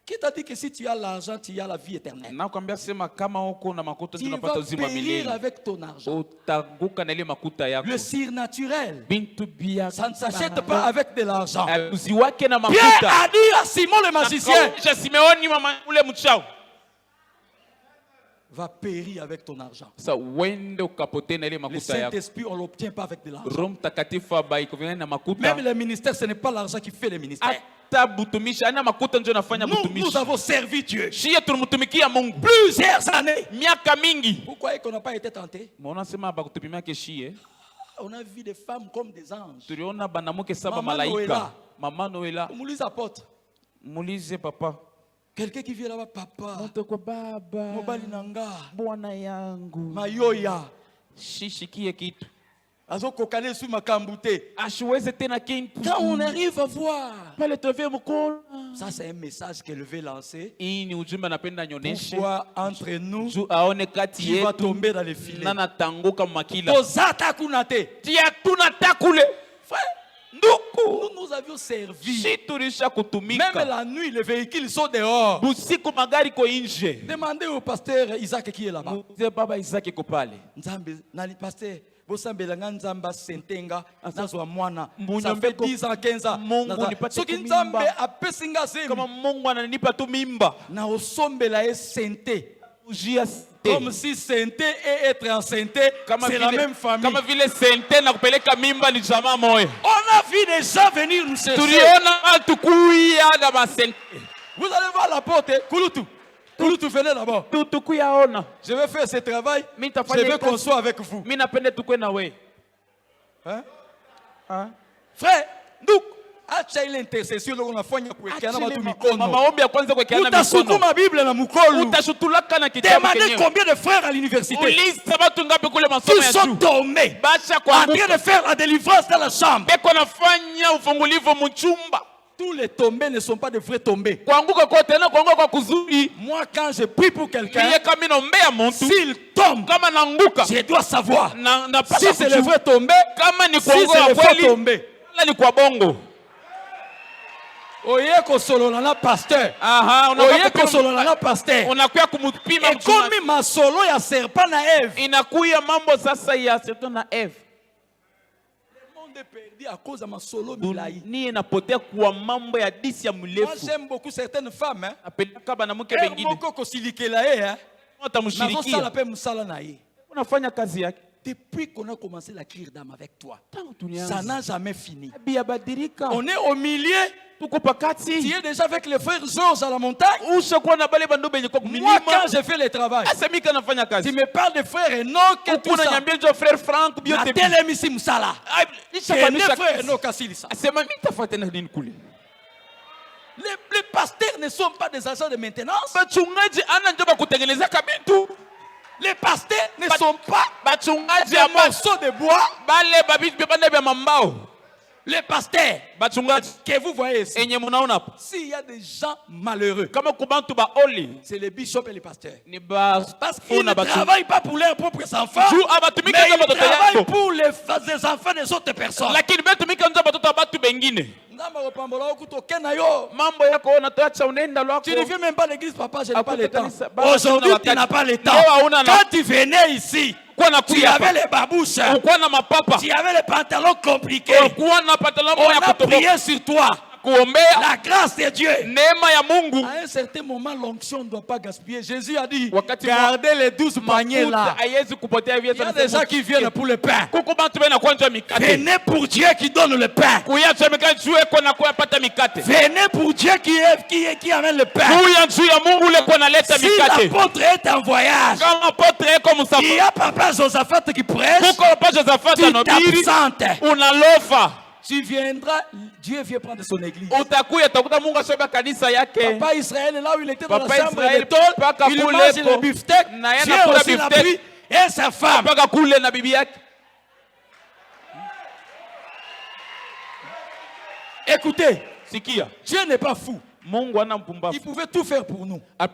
Qui t'a dit que si tu as l'argent, tu as la vie éternelle? Tu vas périr avec ton argent. Le surnaturel, ça ne s'achète pas avec de l'argent. Pierre a dit à Simon le magicien, va périr avec ton argent. Le Saint-Esprit, on ne l'obtient pas avec de l'argent. Même le ministère, ce n'est pas l'argent qui fait le ministère. Nous avons servi Dieu plusieurs années. Pourquoi qu'on n'a pas été tenté? On a vu des femmes comme des anges. Maman Noëlla. Moulise papa. Quelqu'un qui vient là-bas, papa. Mobali nanga. Mayoya. Shishikie kitu. Quand on arrive à voir, ça c'est un message qu'elle veut lancer. Pourquoi entre nous, qui va tomber dans les filets. Nous avions servi. Même la nuit, les véhicules sont dehors. Demandez au pasteur Isaac qui est là-bas. Pasteur, ça fait 10 ans, 15 ans. Ce qui Nzambe a pesinga comme si santé et être enceinte, c'est la même famille. On a vu des gens venir nous chercher. Vous allez voir la porte, Kouloutou. Kouloutou, venez d'abord. Je vais faire ce travail. Je veux qu'on soit avec vous. Hein? Frère, nous, acha ile intercession loko nafanya kuwekeana watu mikono. Utasukuma Bible na mukolo. Demandez combien de frères à l'université qui sont tombés en train de faire la délivrance dans la chambre. Tous les tombés ne sont pas de vrais tombés. Moi, quand je prie pour quelqu'un, s'il tombe, je dois savoir si c'est le vrai tombé, si c'est le vrai tombé. Oye kosolola na pasteur. Oye kosolola na pasteur. Et comme ma solo ya serpent na Ève. Inakuya mambo sasa ya serpent na Ève. Perdu à cause de ma solo milai. Ni inapotea kwa mambo ya disi ya mrefu. Moi j'aime beaucoup certaines femmes hein. Apeleka banamuke bengine. Moko kosilikela hein. Utamshirikia. Na pe musala na ye. Unafanya kazi yake. Depuis qu'on a commencé la cure d'âme avec toi, ça n'a jamais fini. On est au milieu. Tu es déjà avec les frères Georges à la montagne. Moi, quand je fais le travail, tu me parles de frères Enoch et tout ça. La télémissi Moussala. Les frères Enoch Assilissa. Les pasteurs ne sont pas des agents de maintenance. Les pasteurs ne sont pas des morceaux de bois. Les pasteurs que vous voyez ici, s'il y a des gens malheureux, c'est les bishops et les pasteurs. Parce qu'ils ne travaillent pas pour leurs propres enfants, mais ils travaillent pour les enfants des autres personnes. Tu ne viens même pas à l'église, papa, je n'ai pas le temps. Aujourd'hui, tu n'as pas le temps. Quand tu venais ici, tu avais les babouches, tu avais les pantalons compliqués. On a prié sur toi. La grâce de Dieu. À un certain moment, l'onction ne doit pas gaspiller. Jésus a dit, gardez les 12 paniers là. Il y a des gens qui viennent pour le pain. Venez pour Dieu qui donne le pain. Venez pour Dieu qui amène le pain. Si l'apôtre est en voyage, il y a papa Josaphat qui prêche, tu t'absentes. Tu viendras, Dieu vient prendre son église. Papa Israël est là où il était dans la chambre de tôle, il mange le beefsteak, Dieu aussi l'a pris, et sa femme. Écoutez, Dieu n'est pas fou. Il pouvait tout faire pour nous. Mais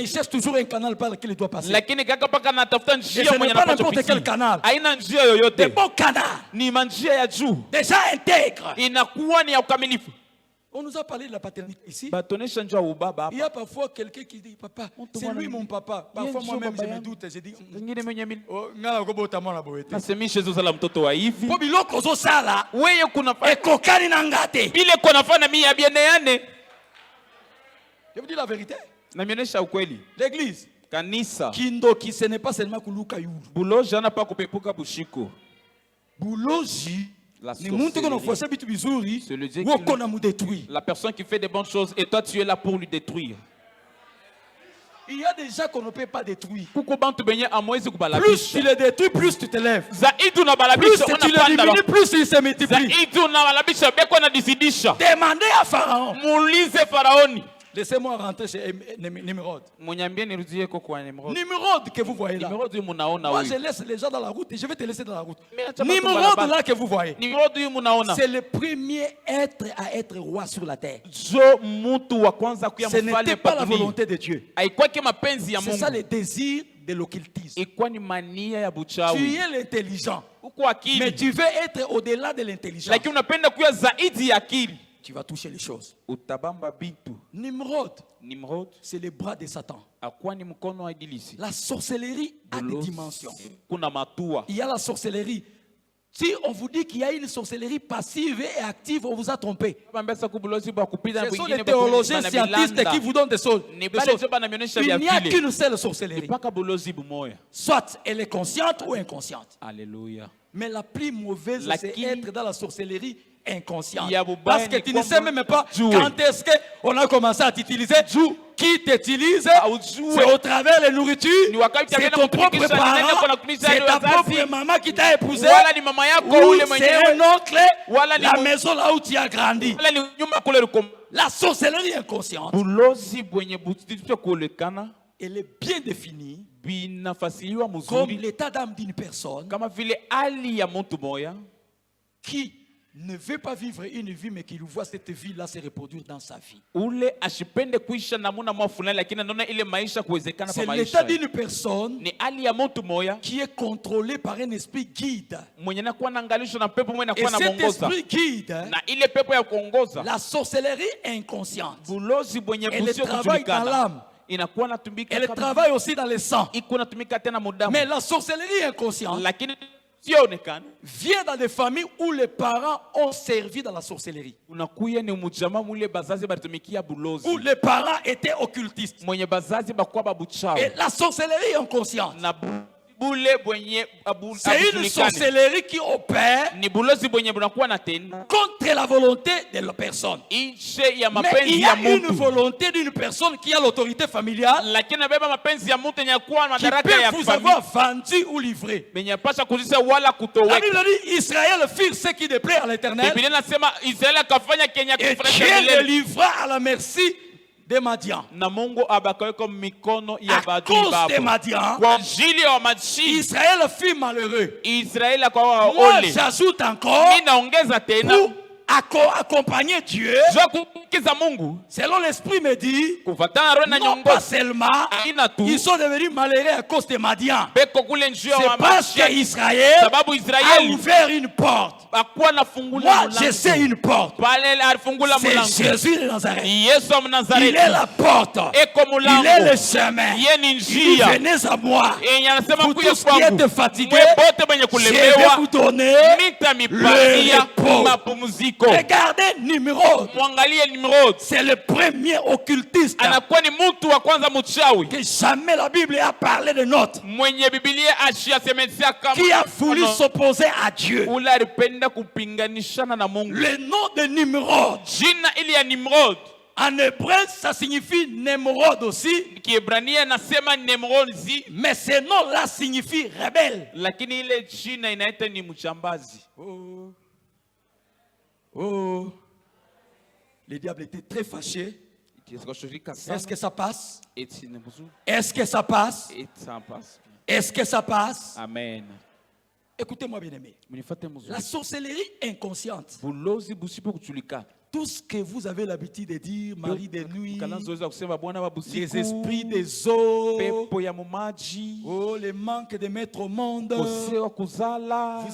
il cherche toujours un canal par lequel il doit passer. Et ce n'est pas n'importe quel canal. Des bons canaux. Déjà intègres. On nous a parlé de la paternité ici. Il y a parfois quelqu'un qui dit, papa, c'est lui mon papa. Parfois moi-même je me doute et je dis, je vous dis la vérité. L'église. Kindoki, ce n'est pas seulement Kuluka Yuru. Buloji anapa kupepuka bushiko. Buloji. La personne qui fait des bonnes choses et toi tu es là pour lui détruire. Il y a des gens qu'on ne peut pas détruire. Plus tu les détruis, plus tu te lèves. Plus tu les diminues, plus ils se multiplient. Demandez à Pharaon. Laissez-moi rentrer chez Nimrod. Nimrod que vous voyez là. Moi je laisse les gens dans la route et je vais te laisser dans la route. Nimrod là que vous voyez. C'est le premier être à être roi sur la terre. Ce n'était pas la volonté de Dieu. C'est ça le désir de l'occultisme. Tu es l'intelligent. Mais tu veux être au-delà de l'intelligence. Tu vas toucher les choses. Nimrod, c'est le bras de Satan. La sorcellerie a des dimensions. Il y a la sorcellerie. Si on vous dit qu'il y a une sorcellerie passive et active, on vous a trompé. Ce sont les théologiens scientifiques qui vous donnent des choses. Il n'y a qu'une seule sorcellerie. Soit elle est consciente ou inconsciente. Alléluia. Mais la plus mauvaise, c'est être dans la sorcellerie inconsciente. Parce que tu ne sais même pas quand est-ce qu'on a commencé à t'utiliser. Qui t'utilise, c'est au travers de la nourriture, c'est ton propre parent, c'est ta propre maman qui t'a épousé, ou c'est un oncle, la maison là où tu as grandi. La sorcellerie inconsciente, elle est bien définie comme l'état d'âme d'une personne qui ne veut pas vivre une vie, mais qui voit cette vie-là se reproduire dans sa vie. C'est l'état d'une personne qui est contrôlée par un esprit guide. Et cet esprit guide, la sorcellerie inconsciente, elle travaille dans l'âme. Elle travaille aussi dans le sang. Mais la sorcellerie inconsciente vient dans des familles où les parents ont servi dans la sorcellerie, où les parents étaient occultistes. Et la sorcellerie inconsciente, c'est une sorcellerie qui opère contre la volonté de la personne. Mais il y a une volonté d'une personne qui a l'autorité familiale, qui peut vous avoir vendu ou livré. La Bible dit Israël fit ce qui déplaît à l'Éternel, et Dieu le livra à la merci de Madian. À cause de Madian, Israël fut malheureux. Moi, j'ajoute encore pour accompagner Dieu. Selon l'esprit me dit, non pas seulement ils sont devenus malheureux à cause de Madian, c'est parce qu'Israël a ouvert une porte. Moi, je sais une porte. C'est Jésus de Nazareth. Il est la porte. Il est le chemin. Il dit, venez à moi. Pour tous qui êtes fatigués, je vais vous donner le repos. Regardez Nimrod. C'est le premier occultiste que jamais la Bible a parlé de notre, qui a voulu s'opposer à Dieu. Le nom de Nimrod, en hébreu, ça signifie Nemrod aussi. Mais ce nom-là signifie rebelle. Oh, le diable était très fâché. Est-ce que ça passe? Est-ce que ça passe? Est-ce que ça passe? Amen. Écoutez-moi bien aimé. La sorcellerie inconsciente, tout ce que vous avez l'habitude de dire, mari de nuit, les esprits des eaux, oh, les manques de mettre au monde, vous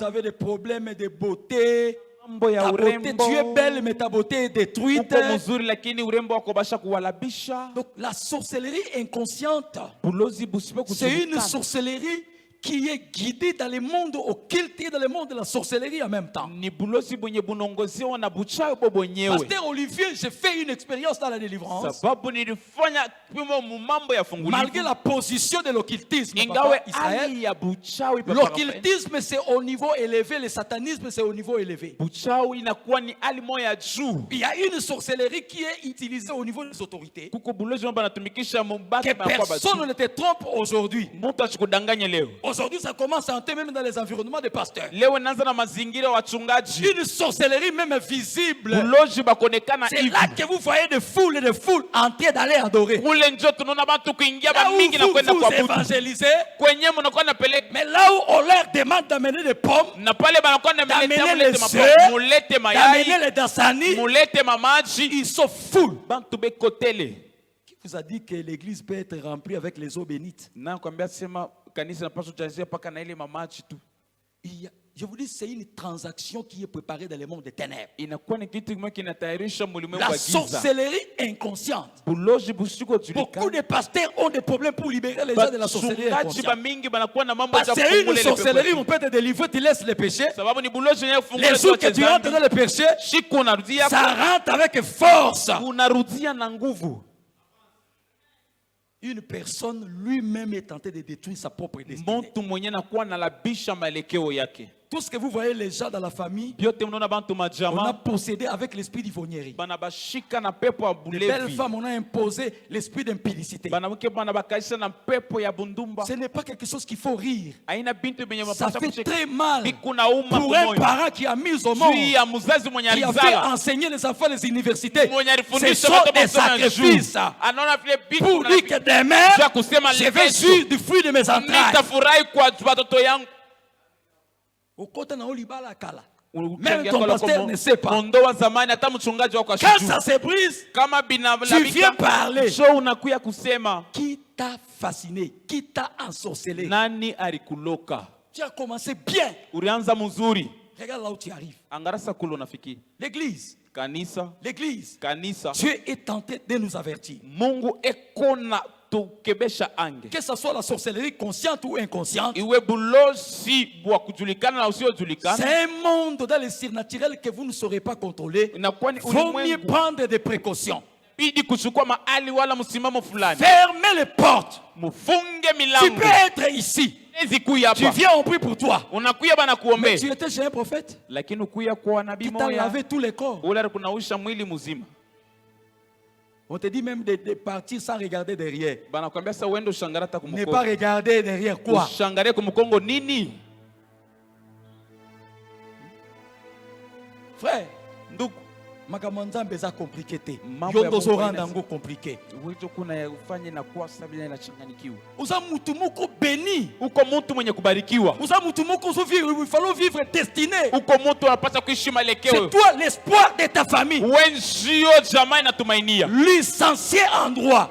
avez des problèmes de beauté. Ta beauté, tu es belle, mais ta beauté est détruite. Donc la sorcellerie inconsciente, c'est une sorcellerie qui est guidée dans le monde occulte et dans le monde de la sorcellerie en même temps. Pasteur Olivier, j'ai fait une expérience dans la délivrance. Malgré la position de l'occultisme, l'occultisme c'est au niveau élevé, le satanisme c'est au niveau élevé. Il y a une sorcellerie qui est utilisée au niveau des autorités, que personne ne te trompe aujourd'hui. Aujourd'hui, ça commence à entrer même dans les environnements des pasteurs. Une sorcellerie même visible. C'est là que vous voyez des foules et des foules entières d'aller adorer. Là où vous évangélisez, mais là où on leur demande d'amener des pommes, d'amener les œufs, d'amener les dassani, ils sont foules. Qui vous a dit que l'église peut être remplie avec les eaux bénites? Je vous dis, c'est une transaction qui est préparée dans le monde des ténèbres. La sorcellerie inconsciente. Beaucoup de pasteurs ont des problèmes pour libérer les gens de la sorcellerie inconsciente. Parce que c'est une sorcellerie, on peut te délivrer, tu laisses les péchés. Les jours que tu rentres dans le péché, ça rentre avec force. Une personne lui-même est tentée de détruire sa propre destinée. Tout ce que vous voyez les gens dans la famille, on a possédé avec l'esprit d'ivrognerie. Les belles femmes, on a imposé l'esprit d'impudicité. Ce n'est pas quelque chose qu'il faut rire. Ça fait très mal pour un parent qui a mis au monde, qui a fait enseigner les enfants des universités. Ce sont des sacrifices pour dire que demain, je vais jouir du fruit de mes entrailles. Même ton pasteur ne sait pas. Quand ça se brise, tu viens parler. Qui t'a fasciné? Qui t'a ensorcelé? Tu as commencé bien. Regarde là où tu arrives. L'église. Dieu est tenté de nous avertir. Que ce soit la sorcellerie consciente ou inconsciente, c'est un monde dans le surnaturel que vous ne saurez pas contrôler. Il faut mieux prendre des précautions. Fermez les portes. Tu peux être ici. Tu viens, on prie pour toi. Mais tu étais chez un prophète qui t'a lavé tous les corps. On te dit même de partir sans regarder derrière. Ne pas regarder derrière quoi? Frère, Magamonza beza compliqué. Yondo zorandango compliqué. Uza mutumuko béni. Uko muntu mwenye kubarikiwa. Uza mutumuko zo vivre, il faut vivre destiné. Uko muntu unapaswa kuishi malekeo. C'est toi l'espoir de ta famille. Wenzio jamaa inatumainia. Licencié en droit.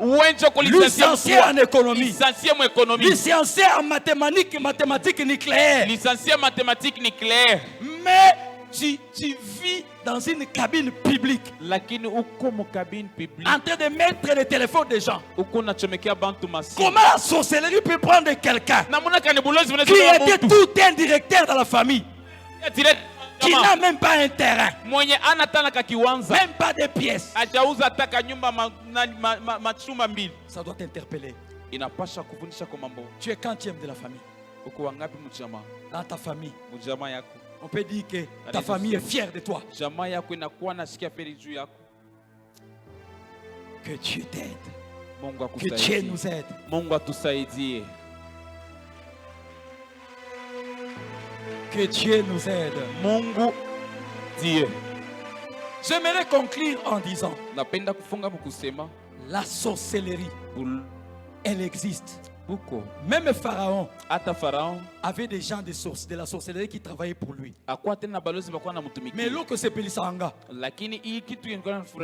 Licencié en économie. Licencié en économie. Licencié en mathématiques nucléaires. Licencié en mathématiques nucléaires. Mais tu vis dans une cabine publique, en train de mettre le téléphone des gens. Comment la sorcellerie peut prendre quelqu'un qui était tout un directeur dans la famille, qui n'a même pas un terrain, même pas de pièces? Ça doit t'interpeller. Tu es quantième de la famille? Dans ta famille, on peut dire que ta famille est fière de toi. Que Dieu t'aide. Que Dieu nous aide. Que Dieu nous aide. J'aimerais conclure en disant, la sorcellerie, elle existe. Même Pharaon avait des gens de la sorcellerie qui travaillaient pour lui. Mais lorsque c'est Pélisanga,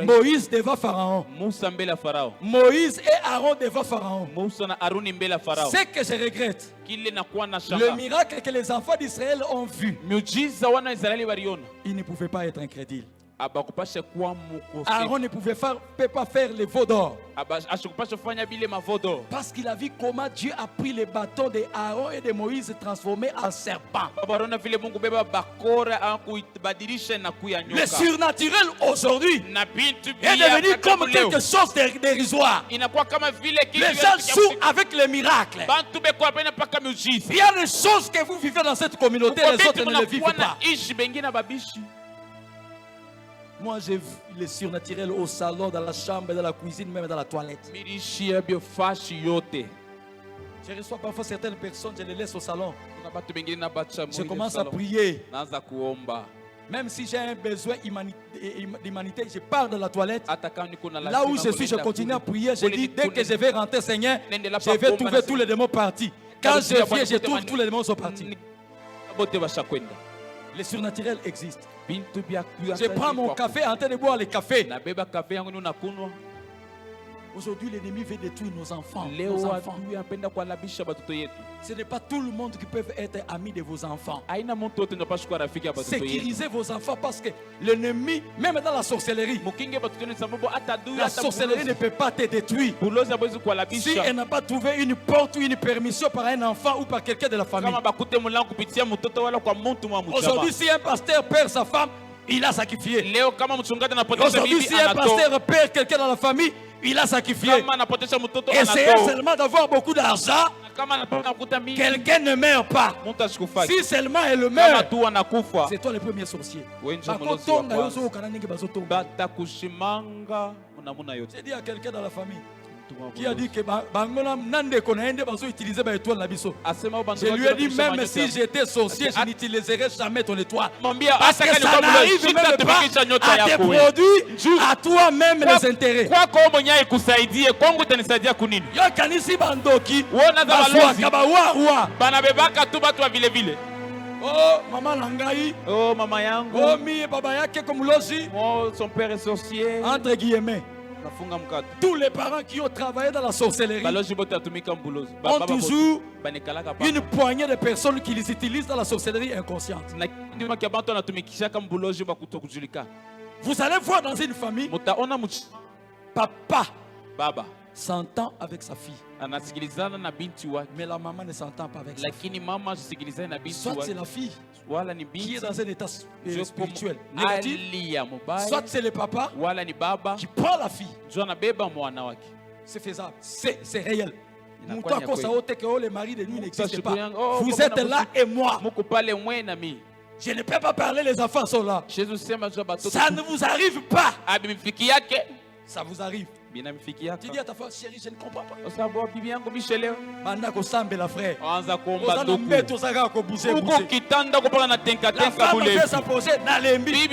Moïse devant Pharaon, Moïse et Aaron devant Pharaon. Ce que je regrette, le miracle que les enfants d'Israël ont vu, ils ne pouvaient pas être incrédules. Aaron ne pouvait pas faire les veaux d'or, parce qu'il a vu comment Dieu a pris les bâtons de Aaron et de Moïse transformés en serpents. Le surnaturel aujourd'hui est devenu comme quelque chose de dérisoire. Les gens jouent avec les miracles. Il y a des choses que vous vivez dans cette communauté, les autres ne les vivent pas. Moi, j'ai vu les surnaturels au salon, dans la chambre, dans la cuisine, même dans la toilette. Je reçois parfois certaines personnes, je les laisse au salon. Je commence à prier. Même si j'ai un besoin d'humanité, je pars de la toilette. Là où je suis, je continue à prier. Je dis, dès que je vais rentrer, Seigneur, je vais trouver tous les démons partis. Quand je viens, je trouve tous les démons sont partis. Les surnaturels existent. Je prends mon café en train de boire le café. Aujourd'hui, l'ennemi veut détruire nos enfants. Ce n'est pas tout le monde qui peut être ami de vos enfants. Sécurisez vos enfants, parce que l'ennemi, même dans la sorcellerie, la sorcellerie ne peut pas te détruire si elle n'a pas trouvé une porte ou une permission par un enfant ou par quelqu'un de la famille. Aujourd'hui, si un pasteur perd sa femme, il a sacrifié. Aujourd'hui, si un pasteur perd quelqu'un dans la famille, il a sacrifié. Essayez seulement d'avoir beaucoup d'argent quelqu'un ne meurt pas. Si seulement elle meurt, c'est toi le premier sorcier. J'ai dit à quelqu'un dans la famille qui a dit que je lui ai dit, même si j'étais sorcier, je n'utiliserai jamais ton étoile. Parce que ça n'arrive même pas à tes produits, à toi-même les intérêts. Oh, maman Langaï. Oh, maman yangu. Oh, mi baba yake comme logi. Oh, son père est sorcier. Entre guillemets. Tous les parents qui ont travaillé dans la sorcellerie ont toujours une poignée de personnes qui les utilisent dans la sorcellerie inconsciente. Vous allez voir dans une famille, papa s'entend avec sa fille, mais la maman ne s'entend pas avec sa fille. Soit c'est la fille qui est dans un état spirituel négatif, soit c'est le papa qui prend la fille. C'est faisable, c'est réel. Le mari de nuit n'existe pas. Vous êtes là et moi. Je ne peux pas parler, les enfants sont là. Ça ne vous arrive pas. Ça vous arrive. Tu dis à ta femme, chérie, je ne comprends pas. La frère. La femme fait sa posée dans les mbi.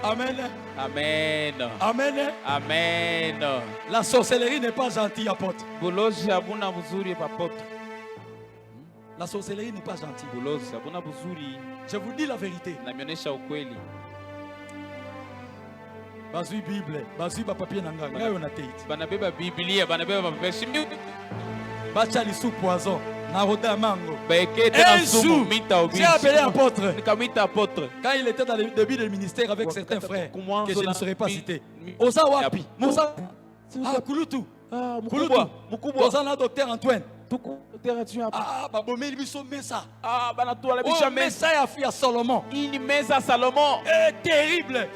Amen. Amen. Amen. Amen. La sorcellerie n'est pas gentille, apôtre. La sorcellerie n'est pas gentille. Je vous dis la vérité. Bazui Bible, bazui ba papier nanga, ngayo na teit. Banabeba Biblia, banabeba papier. Bacha lisu poison, na roda mango. Un jour, j'ai appelé apôtre. Apôtre. Quand il était dans le début du ministère avec certains frères que je ne saurais pas citer. Osa wapi, Osa, Kulutu, Kulutu, Osa na docteur Antoine. Ah, babomeli biso mesa. Ah, banatua la bicha mesa ya fille à Salomon. Une mesa Salomon. Terrible.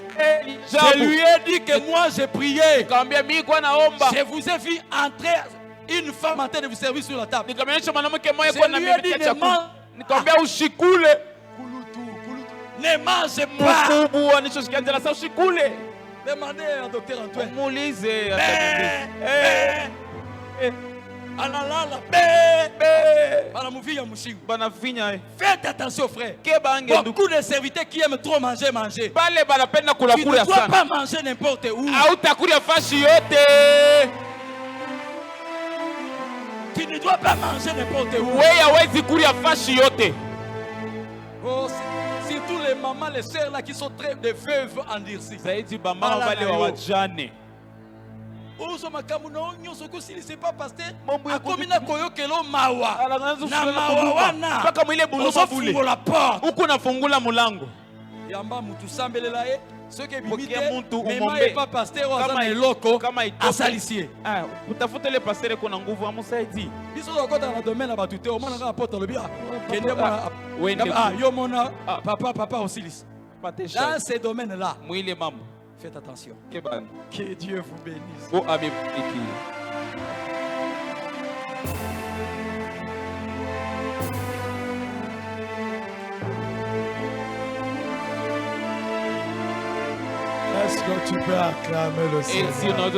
Je lui ai dit que moi j'ai prié. Je vous ai vu entrer une femme en train de vous servir sur la table. Je lui ai dit ne mangez pas. Demandez à docteur Antoine. Faites attention, frère. Beaucoup de serviteurs qui aiment trop manger. Tu ne dois pas manger n'importe où. Tu ne dois pas manger n'importe où. Oh, surtout les mamans, les sœurs là qui sont très de veuves endurcies. Ozo makamu na onyoso kusilise pa pasteur akomina koyokelo mawa na mawa wana paka mwile buloba bule la porte uko nafungula mulango yamba mutu sambelela ye soke bimite mema e pa pasteur kama eloko kama asalisie utafuta le pasteur kuna nguvu amusaidi biso lokota na domaine ba tuté o mona ka porte lobia kende mona yo mona papa osilis dans ces domaines là mwile mambo. Faites attention. Que Dieu vous bénisse. Oh, amen. Est-ce que tu peux acclamer le Seigneur?